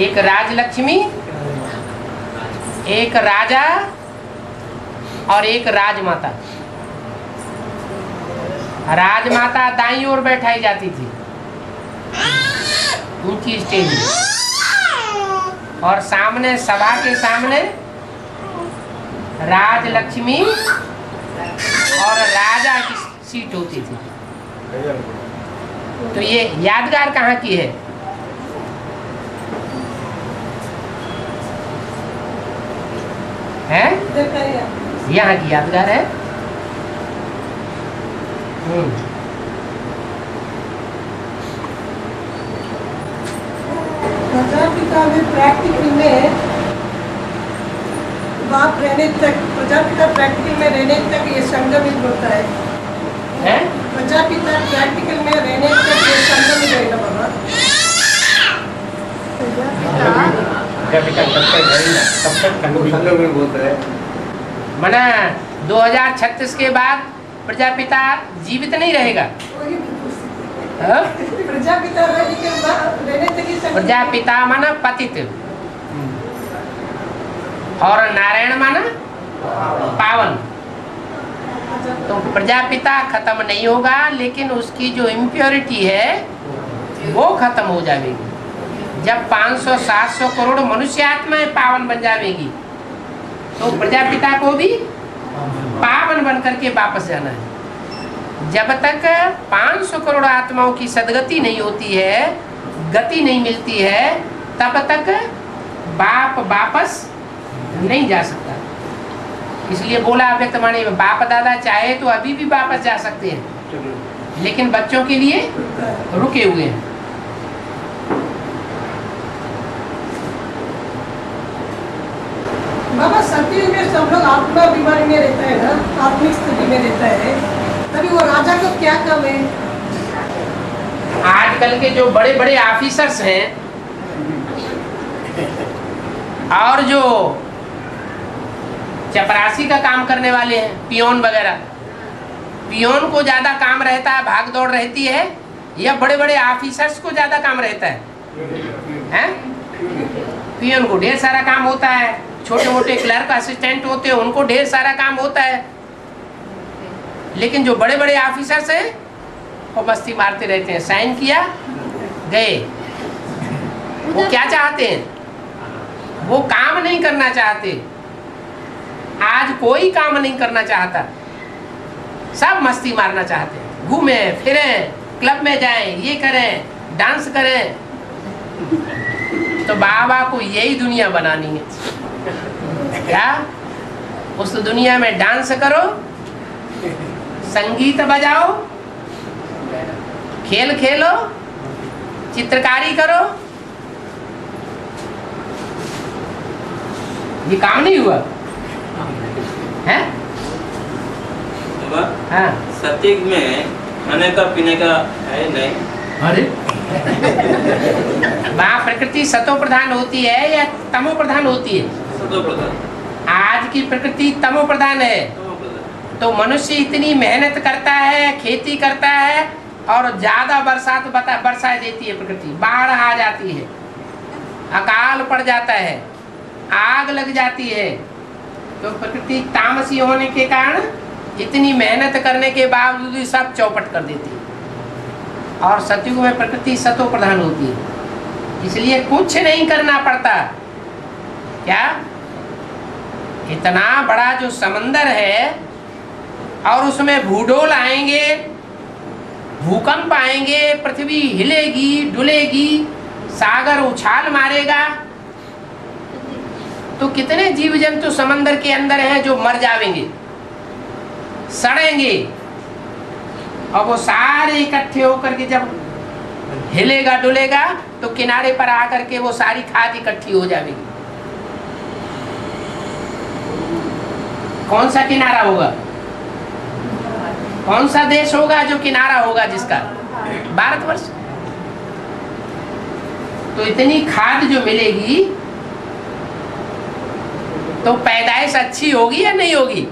एक राजलक्ष्मी, एक राजा और एक राजमाता। राजमाता दाईं ओर बैठाई जाती थी ऊंची स्टेज में, और सामने सभा के सामने राजलक्ष्मी और राजा की सीट होती थी। तो ये यादगार कहाँ की है? इधर का ही यहाँ की यादगार है। प्रजापिता में प्रैक्टिकल में बाप रहने तक, प्रजापिता प्रैक्टिकल में रहने तक ये संगमित होता है। प्रजापिता प्रैक्टिकल में रहने तक ये संगमित रहेगा बाबा। संगमित बोलता है। मना 2036 के बाद प्रजापिता जीवित नहीं रहेगा। प्रजापिता रहने तक ही प्रजापिता माना पतित और नारायण माना पावन। तो प्रजापिता खत्म नहीं होगा, लेकिन उसकी जो इम्प्योरिटी है वो खत्म हो जाएगी। जब 500-700 करोड़ मनुष्य आत्माएं पावन बन जाएगी, तो प्रजापिता को भी पावन बन करके वापस जाना है। जब तक 500 करोड़ आत्माओं की सदगति नहीं होती है, गति नहीं मिलती है, तब तक बाप वापस नहीं जा सकता। इसलिए बोला अव्यक्त वाणी में, बाप दादा चाहे तो अभी भी वापस जा सकते हैं, लेकिन बच्चों के लिए रुके हुए हैं। बाबा सत्युग में सब लोग आत्मा बीमारी में रहता है ना, आत्मिक स्थिति में रहता है, तभी वो राजा को क्या काम है? आजकल के जो बड़े बड़े ऑफिसर्स हैं और जो चपरासी का काम करने वाले हैं, पियोन वगैरह, पियोन को ज्यादा काम रहता है, भाग दौड़ रहती है, या बड़े बड़े ऑफिसर्स को ज्यादा काम रहता है? पियोन को ढेर सारा काम होता है, छोटे मोटे क्लर्क असिस्टेंट होते हैं उनको ढेर सारा काम होता है, लेकिन जो बड़े बड़े ऑफिसर्स हैं वो मस्ती मारते रहते हैं। साइन किया गए। वो क्या चाहते हैं? वो काम नहीं करना चाहते। आज कोई काम नहीं करना चाहता, सब मस्ती मारना चाहते हैं, घूमे फिरे, क्लब में जाएं, ये करें, डांस करें। तो बाबा को यही दुनिया बनानी है क्या? उस दुनिया में डांस करो, संगीत बजाओ, खेल खेलो, चित्रकारी करो। ये काम नहीं हुआ है? हाँ। सत्युग में खाने का पीने का है नहीं? अरे वहाँ प्रकृति सतो प्रधान होती है या तमो प्रधान होती है? सतो प्रधान। आज की प्रकृति तमो प्रधान है। तो मनुष्य इतनी मेहनत करता है, खेती करता है, और ज्यादा बरसात बरसा देती है प्रकृति, बाढ़ आ जाती है, अकाल पड़ जाता है, आग लग जाती है। तो प्रकृति तामसी होने के कारण इतनी मेहनत करने के बावजूद सब चौपट कर देती है। और सतयुग में प्रकृति सतो प्रधान होती है, इसलिए कुछ नहीं करना पड़ता। क्या? इतना बड़ा जो समंदर है और उसमें भूडोल आएंगे, भूकंप आएंगे, पृथ्वी हिलेगी डुलेगी, सागर उछाल मारेगा, तो कितने जीव जंतु समंदर के अंदर हैं जो मर जाएंगे, सड़ेंगे। और वो सारे इकट्ठे होकर के जब हिलेगा डुलेगा तो किनारे पर आकर के वो सारी खाद इकट्ठी हो जाएगी। कौन सा किनारा होगा? कौन सा देश होगा जो किनारा होगा जिसका? भारतवर्ष। तो इतनी खाद जो मिलेगी तो पैदाइश अच्छी होगी या नहीं होगी?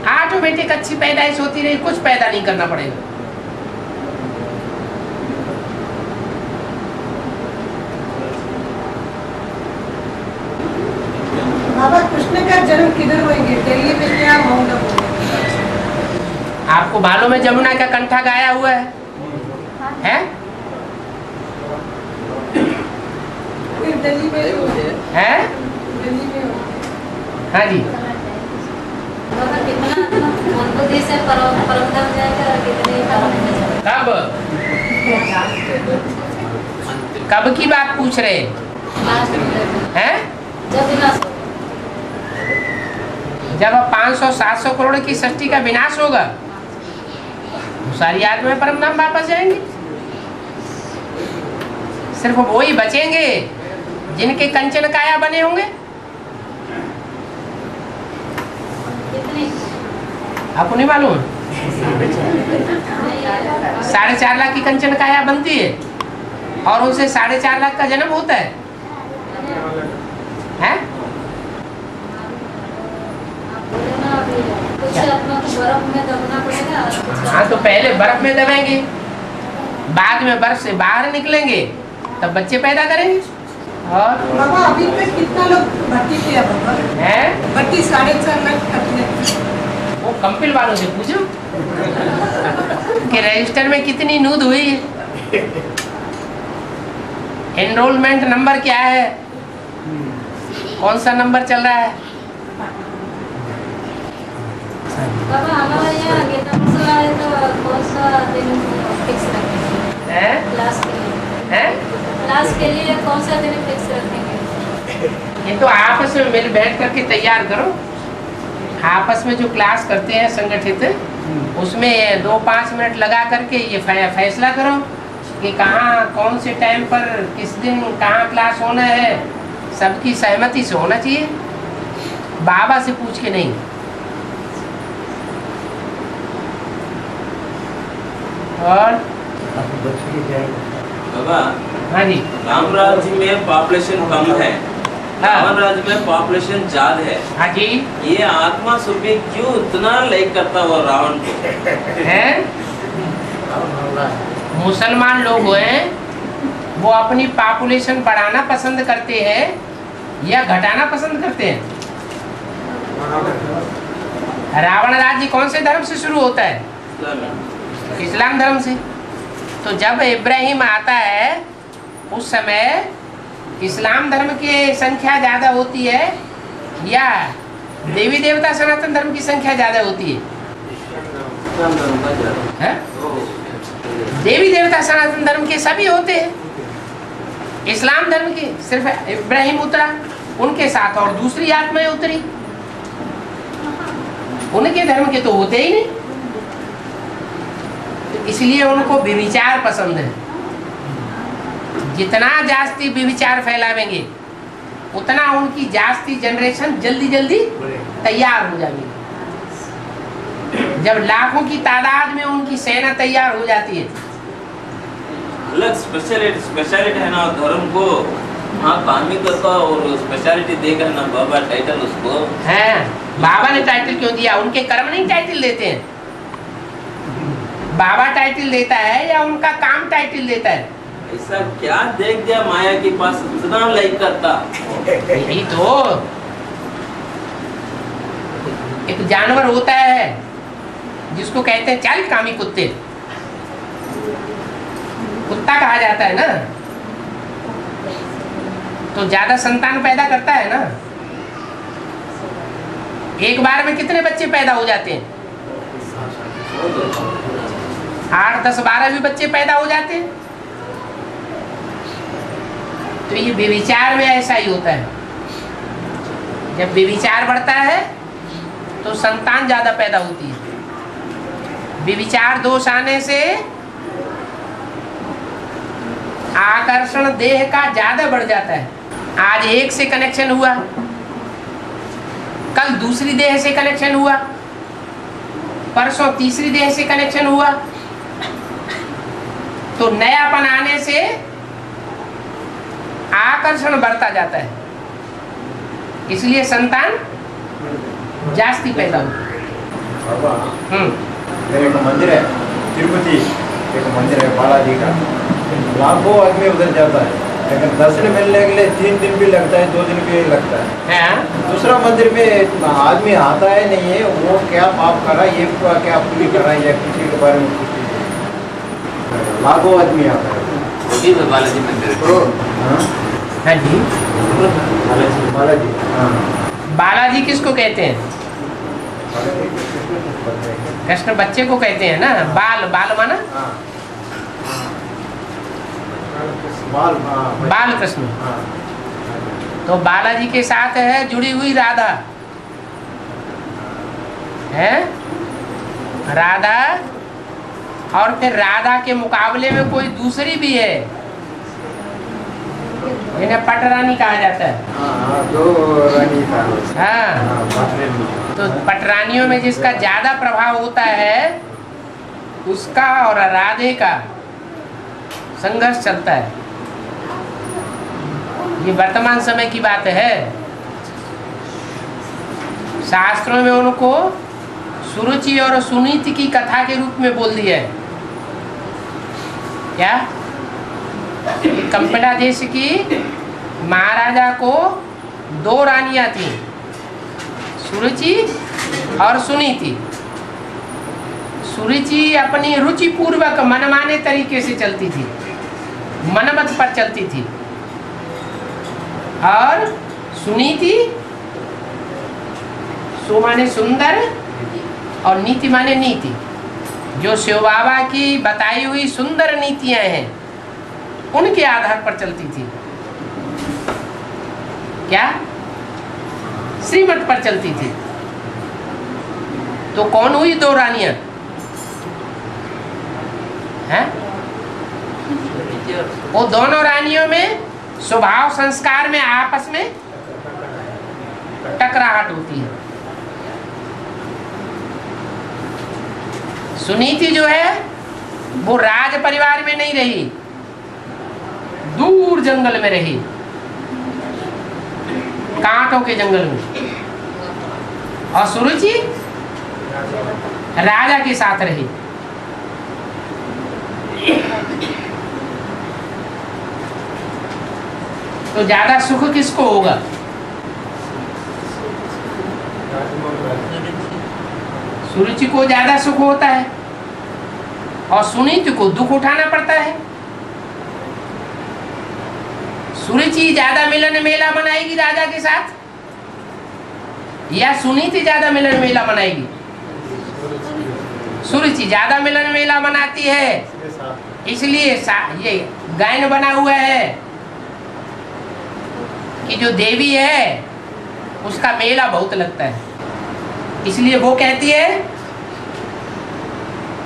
ऑटोमेटिक अच्छी पैदाइश होती रही, कुछ पैदा नहीं करना पड़ेगा। बाबा कृष्ण का जन्म किधर होंगे? दिल्ली में क्या माउंट आबू? आपको मालूम है जमुना का कंठा गाया हुआ है? फिर दिल्ली में है? दिल्ली में। हाँ जी। कब की बात पूछ रहे हैं? जब 500-700 करोड़ की सृष्टि का विनाश होगा तो सारी आत्माएं परम धाम वापस जाएंगी। सिर्फ वो ही बचेंगे जिनके कंचन काया बने होंगे। आपको नहीं मालूम? 4.5 लाख की कंचन काया बनती है और उनसे 4.5 लाख का जन्म होता है। हैं? हाँ, तो पहले बर्फ में दबेंगे, बाद में बर्फ से बाहर निकलेंगे, तब बच्चे पैदा करेंगे। और बाबा अभी तक कितना लोग भर्ती किया बाबा? हैं? भर्ती 4.5 लाख करते। वो कंपिल वालों से पूछो कि रजिस्टर में कितनी नूद हुई है, एनरोलमेंट नंबर क्या है, कौन सा नंबर चल रहा है। बाबा हमारे यहाँ गीता मसला है तो कौन सा दिन फिक्स रखेंगे क्लास के लिए? क्लास के लिए कौन सा दिन फिक्स रखेंगे? ये तो आपस में मिल बैठ करके तैयार करो। आपस में जो क्लास करते हैं संगठित, उसमें 2-5 मिनट लगा करके ये फैसला करो कि कहाँ कौन से टाइम पर किस दिन कहाँ क्लास होना है। सबकी सहमति से होना चाहिए, बाबा से पूछ के नहीं। और बाबा, हाँ जी, राम राज्य में पॉपुलेशन कम है, रावण राज्य में पॉपुलेशन ज्यादा है। हाँ जी, ये आत्मा सुबह क्यों इतना लाइक करता वो रावण को है? मुसलमान लोग हैं, वो अपनी पॉपुलेशन बढ़ाना पसंद करते हैं या घटाना पसंद करते हैं? रावण राज्य कौन से धर्म से शुरू होता है? इस्लाम धर्म से। तो जब इब्राहिम आता है उस समय इस्लाम धर्म की संख्या ज्यादा होती है या देवी देवता सनातन धर्म की संख्या ज्यादा होती है? देवी देवता सनातन धर्म के सभी होते हैं, इस्लाम धर्म के सिर्फ इब्राहिम उतरा, उनके साथ और दूसरी आत्माएं उतरी, उनके धर्म के तो होते ही नहीं। तो इसलिए उनको व्यभिचार पसंद है। जितना जास्ती व्यभिचार फैलावेंगे उतना उनकी जास्ती जनरेशन जल्दी जल्दी तैयार हो जाएगी। जब लाखों की तादाद में उनकी सेना तैयार हो जाती है। अलग स्पेशलिटी है ना धर्म को, हाँ कार्मिक का और स्पेशलिटी देकर ना बाबा टाइटल उसको है। बाबा ने टाइटल क्यों दिया? उनके कर्म नहीं टाइटल देते हैं। बाबा टाइटल देता है या उनका काम टाइटल देता है? ऐसा क्या देख दिया माया के पास इतना लाइक करता? यही तो, एक जानवर होता है जिसको कहते हैं चल कामी कुत्ते, कुत्ता कहा जाता है ना, तो ज्यादा संतान पैदा करता है ना। एक बार में कितने बच्चे पैदा हो जाते हैं? 8, 10, 12 भी बच्चे पैदा हो जाते हैं। तो ये व्यभिचार में ऐसा ही होता है। जब व्यभिचार बढ़ता है तो संतान ज्यादा पैदा होती है। व्यभिचार दोष आने से आकर्षण देह का ज्यादा बढ़ जाता है। आज एक से कनेक्शन हुआ, कल दूसरी देह से कनेक्शन हुआ, परसों तीसरी देह से कनेक्शन हुआ, तो नयापन आने से आकर्षण बढ़ता जाता है। इसलिए संतान जास्ती पैदा होती है। एक मंदिर है तिरुपति, एक मंदिर है बालाजी का, लाखों आदमी उधर जाता है, लेकिन दर्शन मिलने के लिए 3 दिन भी लगता है, 2 दिन भी लगता है। दूसरा मंदिर में आदमी आता है नहीं है, वो क्या पाप करा, ये क्या पुण्य करा, या किसी के बारे में कुछ लाखों आदमी आता है। बालाजी मंदिर हाँ जी, बालाजी। बालाजी किसको कहते हैं? कृष्ण बच्चे को कहते हैं ना। बाल, बाल माना बाल कृष्ण। तो बालाजी के साथ है जुड़ी हुई राधा, है राधा, और फिर राधा के मुकाबले में कोई दूसरी भी है, इन्हें पटरानी कहा जाता है। दो रानी था। हाँ, तो पटरानियों में जिसका ज्यादा प्रभाव होता है उसका और राधे का संघर्ष चलता है। ये वर्तमान समय की बात है। शास्त्रों में उनको सुरुचि और सुनीति की कथा के रूप में बोल दिया है। क्या कंपड़ा देश की महाराजा को दो रानियां थी, सुरुचि और सुनीति। सुरुचि अपनी रुचि पूर्वक मनमाने तरीके से चलती थी, मनमत पर चलती थी, और सुनीति सु माने सुंदर और नीति माने नीति, जो शिव बाबा की बताई हुई सुंदर नीतियां हैं उनके आधार पर चलती थी। क्या श्रीमत पर चलती थी। तो कौन हुई दो रानियां हैं? वो दोनों रानियों में स्वभाव संस्कार में आपस में टकराहट होती है। सुनीति जो है वो राज परिवार में नहीं रही, दूर जंगल में रही, कांटों के जंगल में। और सुरुचि राजा के साथ रही। तो ज्यादा सुख किसको होगा? सुरुचि को ज्यादा सुख होता है और सुनीति को दुख उठाना पड़ता है। सुरुचि ज्यादा मिलन मेला मनाएगी राजा के साथ, या सुनीति ज्यादा मिलन मेला मनाएगी? सुरुचि ज्यादा मिलन मेला मनाती है, इसलिए ये गायन बना हुआ है कि जो देवी है उसका मेला बहुत लगता है। इसलिए वो कहती है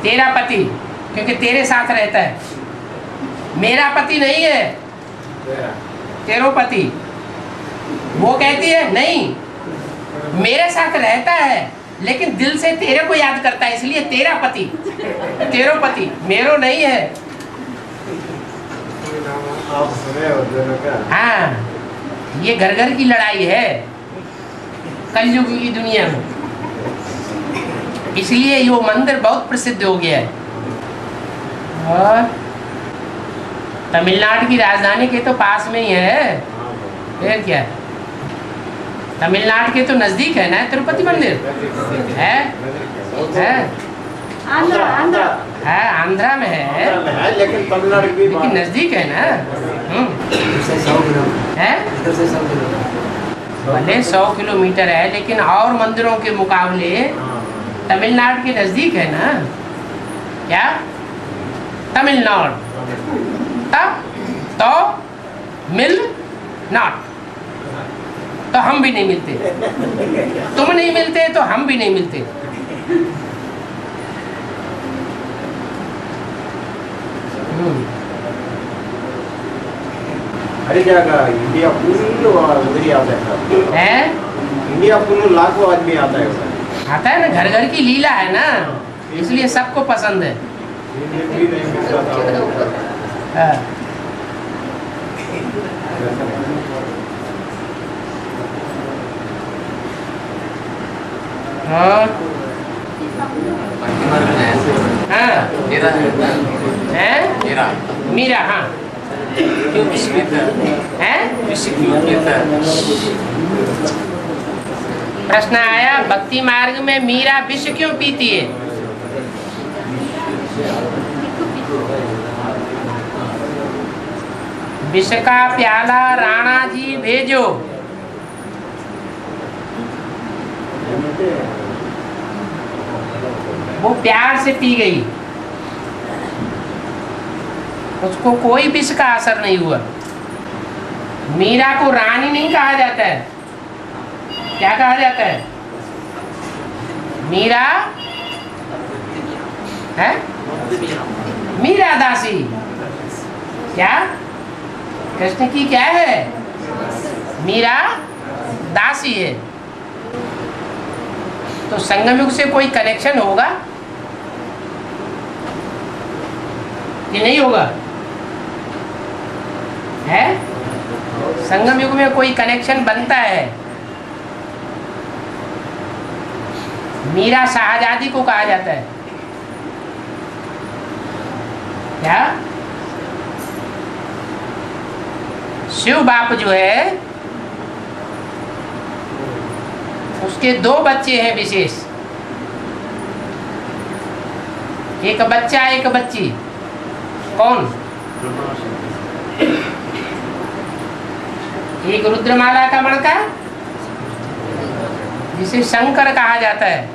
तेरा पति, क्योंकि तेरे साथ रहता है, मेरा पति नहीं है, तेरो पति। वो कहती है नहीं, मेरे साथ रहता है लेकिन दिल से तेरे को याद करता है, इसलिए तेरा पति, तेरो पति, मेरो नहीं है। आप सुने हो दोनों का? हाँ, ये घर घर की लड़ाई है कलयुग की दुनिया में। इसलिए ये मंदिर बहुत प्रसिद्ध हो गया है। और तमिलनाडु की राजधानी के तो पास में ही है, फिर क्या है? तमिलनाडु के तो नजदीक है ना तिरुपति मंदिर है? आंध्रा में है, लेकिन तमिलनाडु की लेकिन नजदीक है ना। है भले 100 किलोमीटर है, लेकिन और मंदिरों के मुकाबले तमिलनाडु के नजदीक है ना। क्या तमिलनाडु तब तो मिल नॉट, तो हम भी नहीं मिलते, तुम नहीं मिलते तो हम भी नहीं मिलते। हर जगह इंडिया फुल उधर ही आता है। इंडिया फुल लाखों आदमी आता है उधर। आता है ना, घर घर की लीला है ना, इसलिए सबको पसंद है। मीरा, हाँ प्रश्न आया, भक्ति मार्ग में मीरा विष क्यों पीती है? विष का प्याला राणा जी भेजो। वो प्यार से पी गई, उसको कोई विष का असर नहीं हुआ। मीरा को रानी नहीं कहा जाता है, क्या कहा जाता है? मीरा है, मीरा दासी। क्या कृष्ण की क्या है? मीरा दासी है। तो संगम युग से कोई कनेक्शन होगा कि नहीं होगा? है, संगम युग में कोई कनेक्शन बनता है। मीरा शाहजादी को कहा जाता है। क्या? शिव बाप जो है उसके 2 बच्चे हैं विशेष, एक बच्चा एक बच्ची। कौन? एक रुद्रमाला का मणका जिसे शंकर कहा जाता है,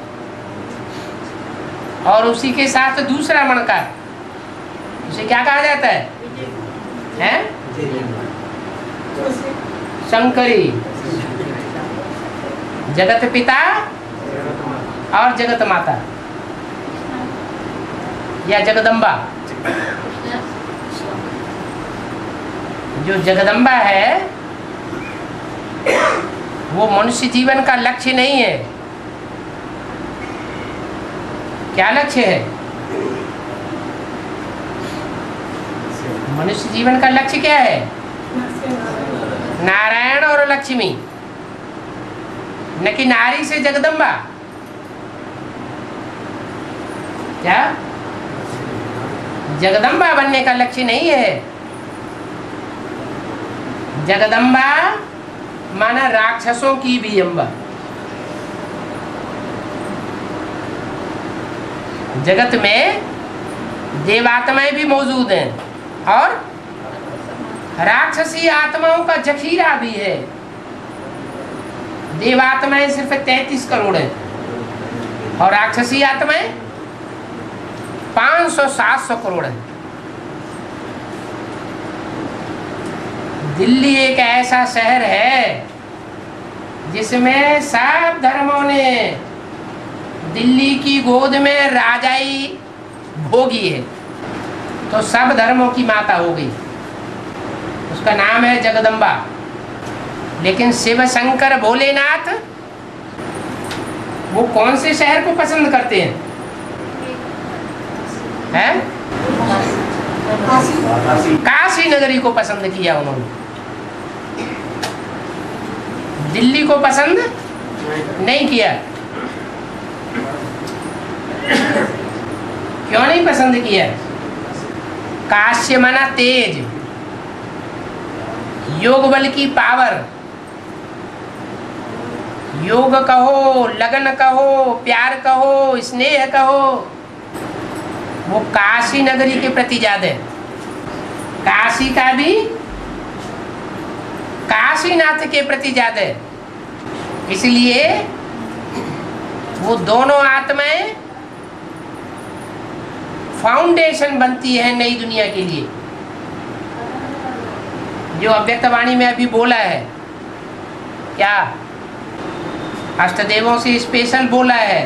और उसी के साथ दूसरा मणका उसे क्या कहा जाता है? हैं? शंकरी, जगत पिता और जगत माता या जगदम्बा। जो जगदम्बा है वो मनुष्य जीवन का लक्ष्य नहीं है। क्या लक्ष्य है? मनुष्य जीवन का लक्ष्य क्या है? नारायण और लक्ष्मी, न कि नारी से जगदम्बा। क्या? जगदम्बा बनने का लक्ष्य नहीं है। जगदम्बा माना राक्षसों की भी अम्बा। जगत में देवात्माएं भी मौजूद हैं और राक्षसी आत्माओं का जखीरा भी है। देवात्माएं सिर्फ 33 करोड़ हैं और राक्षसी आत्माएं 500-700 करोड़ हैं। दिल्ली एक ऐसा शहर है जिसमें सब धर्मों ने दिल्ली की गोद में राजाई भोगी है, तो सब धर्मों की माता हो गई। उसका नाम है जगदम्बा। लेकिन शिव शंकर भोलेनाथ वो कौन से शहर को पसंद करते हैं? हैं? काशी नगरी को पसंद किया उन्होंने, दिल्ली को पसंद नहीं किया। क्यों नहीं पसंद किया? काश्य माना तेज, योग बल की पावर। योग कहो, लगन कहो, प्यार कहो, स्नेह कहो, वो काशी नगरी के प्रति ज्यादा है। काशी का भी काशीनाथ के प्रति ज्यादा है। इसलिए वो दोनों आत्माएं फाउंडेशन बनती है नई दुनिया के लिए। जो अव्यक्तवाणी में अभी बोला है, क्या अष्टदेवों से स्पेशल बोला है,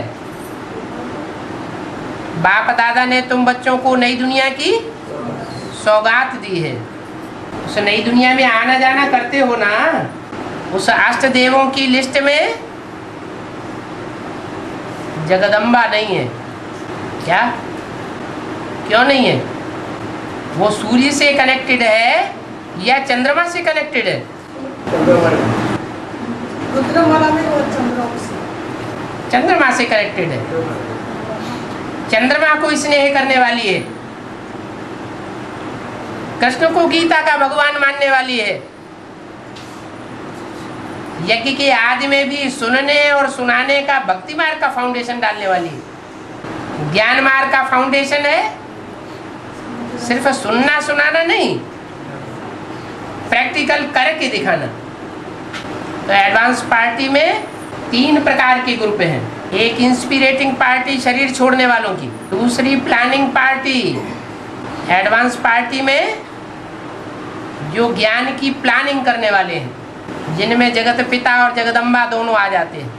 बाप दादा ने तुम बच्चों को नई दुनिया की सौगात दी है। उस नई दुनिया में आना जाना करते हो ना, उस अष्टदेवों की लिस्ट में जगदम्बा नहीं है। क्या? क्यों नहीं है? वो सूर्य से कनेक्टेड है या चंद्रमा से कनेक्टेड है? चंद्रमा से कनेक्टेड है। चंद्रमा को स्नेह करने वाली है, कृष्ण को गीता का भगवान मानने वाली है, यज्ञ के आदि में भी सुनने और सुनाने का भक्ति मार्ग का फाउंडेशन डालने वाली है। ज्ञान मार्ग का फाउंडेशन है सिर्फ सुनना सुनाना नहीं, प्रैक्टिकल करके दिखाना। तो एडवांस पार्टी में 3 प्रकार के ग्रुप हैं। एक इंस्पिरेटिंग पार्टी शरीर छोड़ने वालों की, दूसरी प्लानिंग पार्टी। एडवांस पार्टी में जो ज्ञान की प्लानिंग करने वाले हैं, जिनमें जगत पिता और जगदम्बा दोनों आ जाते हैं।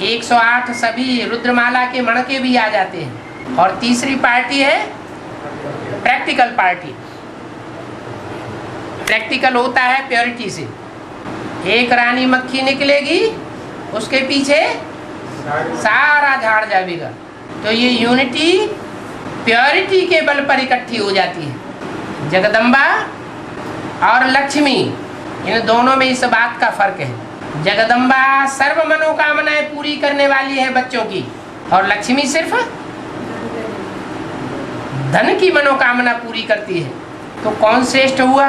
108 सभी रुद्रमाला के मणके भी आ जाते हैं। और तीसरी पार्टी है प्रैक्टिकल पार्टी। प्रैक्टिकल होता है प्योरिटी से। एक रानी मक्खी निकलेगी, उसके पीछे सारा झाड़ जाएगा। तो ये यूनिटी प्योरिटी के बल पर इकट्ठी हो जाती है। जगदम्बा और लक्ष्मी, इन दोनों में इस बात का फर्क है। जगदम्बा सर्व मनोकामनाएं पूरी करने वाली है बच्चों की, और लक्ष्मी सिर्फ धन की मनोकामना पूरी करती है। तो कौन श्रेष्ठ हुआ?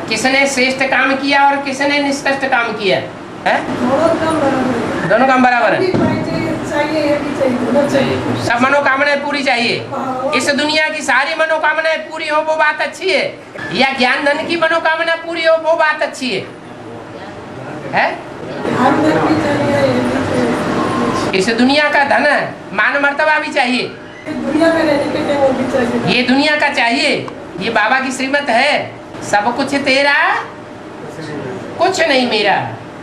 किसने श्रेष्ठ काम किया और किसने निष्कृष्ट काम किया है? दोनों काम बराबर है। सब मनोकामनाएं पूरी चाहिए। इस दुनिया की सारी मनोकामनाएं पूरी हो वो बात अच्छी है, या ज्ञान धन की मनोकामना पूरी हो वो बात अच्छी है? इस दुनिया का धन मान मर्तबा भी चाहिए, ये दुनिया का चाहिए। ये बाबा की श्रीमत है, सब कुछ तेरा कुछ नहीं मेरा।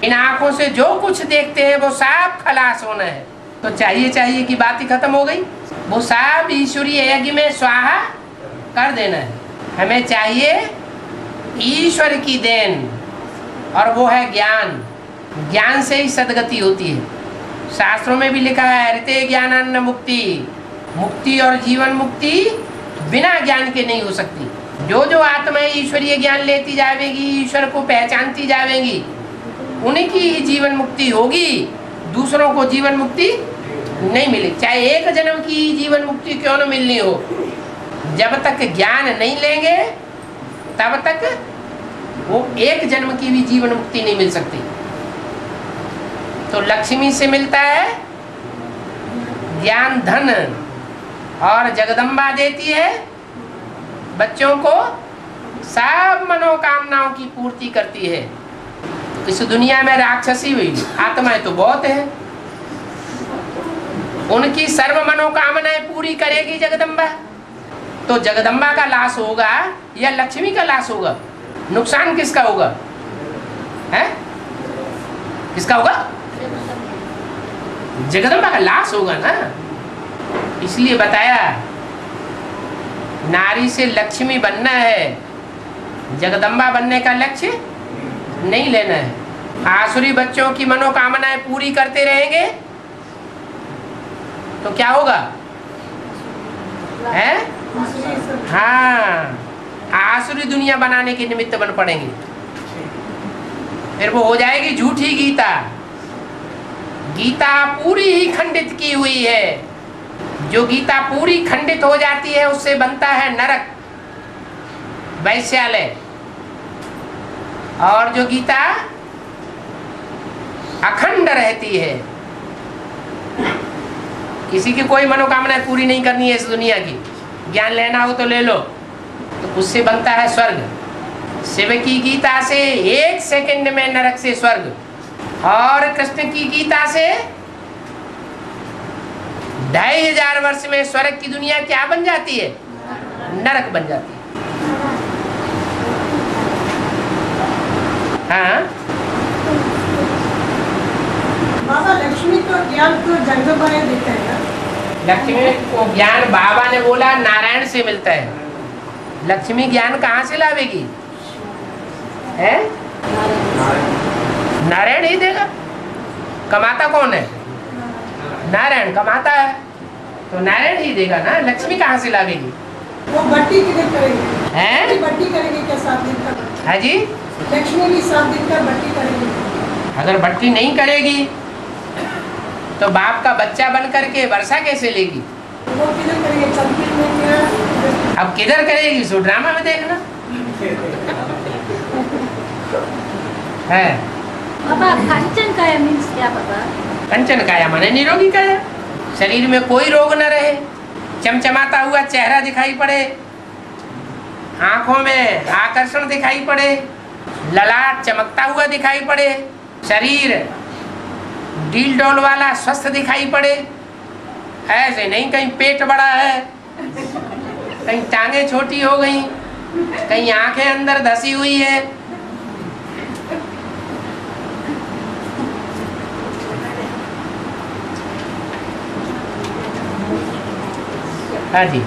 इन आंखों से जो कुछ देखते हैं वो सब खलास होना है। तो चाहिए चाहिए की बात ही खत्म हो गई। वो सब ईश्वरीय यज्ञ में स्वाहा कर देना है। हमें चाहिए ईश्वर की देन, और वो है ज्ञान। ज्ञान से ही सदगति होती है। शास्त्रों में भी लिखा है हरिते ज्ञानान्न मुक्ति। मुक्ति और जीवन मुक्ति बिना ज्ञान के नहीं हो सकती। जो जो आत्माएं ईश्वरीय ज्ञान लेती जाएगी, ईश्वर को पहचानती जाएगी, उनकी ही जीवन मुक्ति होगी। दूसरों को जीवन मुक्ति नहीं मिले, चाहे एक जन्म की जीवन मुक्ति क्यों न मिलनी हो। जब तक ज्ञान नहीं लेंगे तब तक वो एक जन्म की भी जीवन मुक्ति नहीं मिल सकती। तो लक्ष्मी से मिलता है ज्ञान धन, और जगदम्बा देती है बच्चों को सब मनोकामनाओं की पूर्ति करती है। इस दुनिया में राक्षसी हुई आत्माएं तो बहुत है, उनकी सर्व मनोकामनाएं पूरी करेगी जगदम्बा। तो जगदम्बा का लाश होगा या लक्ष्मी का लाश होगा? नुकसान किसका होगा? है किसका होगा? जगदम्बा का लाश होगा ना। इसलिए बताया नारी से लक्ष्मी बनना है, जगदम्बा बनने का लक्ष्य नहीं लेना है। आसुरी बच्चों की मनोकामनाएं पूरी करते रहेंगे तो क्या होगा? है हाँ, आसुरी दुनिया बनाने के निमित्त बन पड़ेंगे। फिर वो हो जाएगी झूठी गीता। गीता पूरी ही खंडित की हुई है। जो गीता पूरी खंडित हो जाती है उससे बनता है नरक, वैश्यालय। और जो गीता अखंड रहती है, किसी की कोई मनोकामना पूरी नहीं करनी है इस दुनिया की, ज्ञान लेना हो तो ले लो, तो उससे बनता है स्वर्ग। शिव की गीता से 1 सेकंड में नरक से स्वर्ग, और कृष्ण की गीता से 2500 वर्ष में स्वर्ग की दुनिया क्या बन जाती है? नरक बन जाती है। हाँ बाबा लक्ष्मी को ज्ञान तो जगदम्बा ने देता है ना। लक्ष्मी को ज्ञान बाबा ने बोला नारायण से मिलता है। लक्ष्मी ज्ञान कहाँ से लावेगी? है नारायण ही देगा। कमाता कौन है? नारायण कमाता है, तो नारायण ही देगा ना। लक्ष्मी कहाँ से लावेगी? वो भट्टी किधर करेगी? हैं? भट्टी करेगी क्या 7 दिन का? है जी, लक्ष्मी भी 7 दिन का भट्टी करेगी। अगर भट्टी नहीं करेगी तो बाप का बच्चा बन करके वर्षा कैसे लेगी? वो किधर करेगी? चंपी में क्या? अब किधर करेगी? सो ड्रामा में देखना है। पापा कंचन काया मीन्स क्या पापा? कंचन काया माने निरोगी काया। शरीर में कोई रोग न रहे, चमचमाता हुआ चेहरा दिखाई पड़े, आंखों में आकर्षण दिखाई पड़े, ललाट चमकता हुआ दिखाई पड़े, शरीर डील डोल वाला स्वस्थ दिखाई पड़े। ऐसे नहीं कहीं पेट बड़ा है, कहीं टांगे छोटी हो गई, कहीं आंखें अंदर धसी हुई है। हाँ जी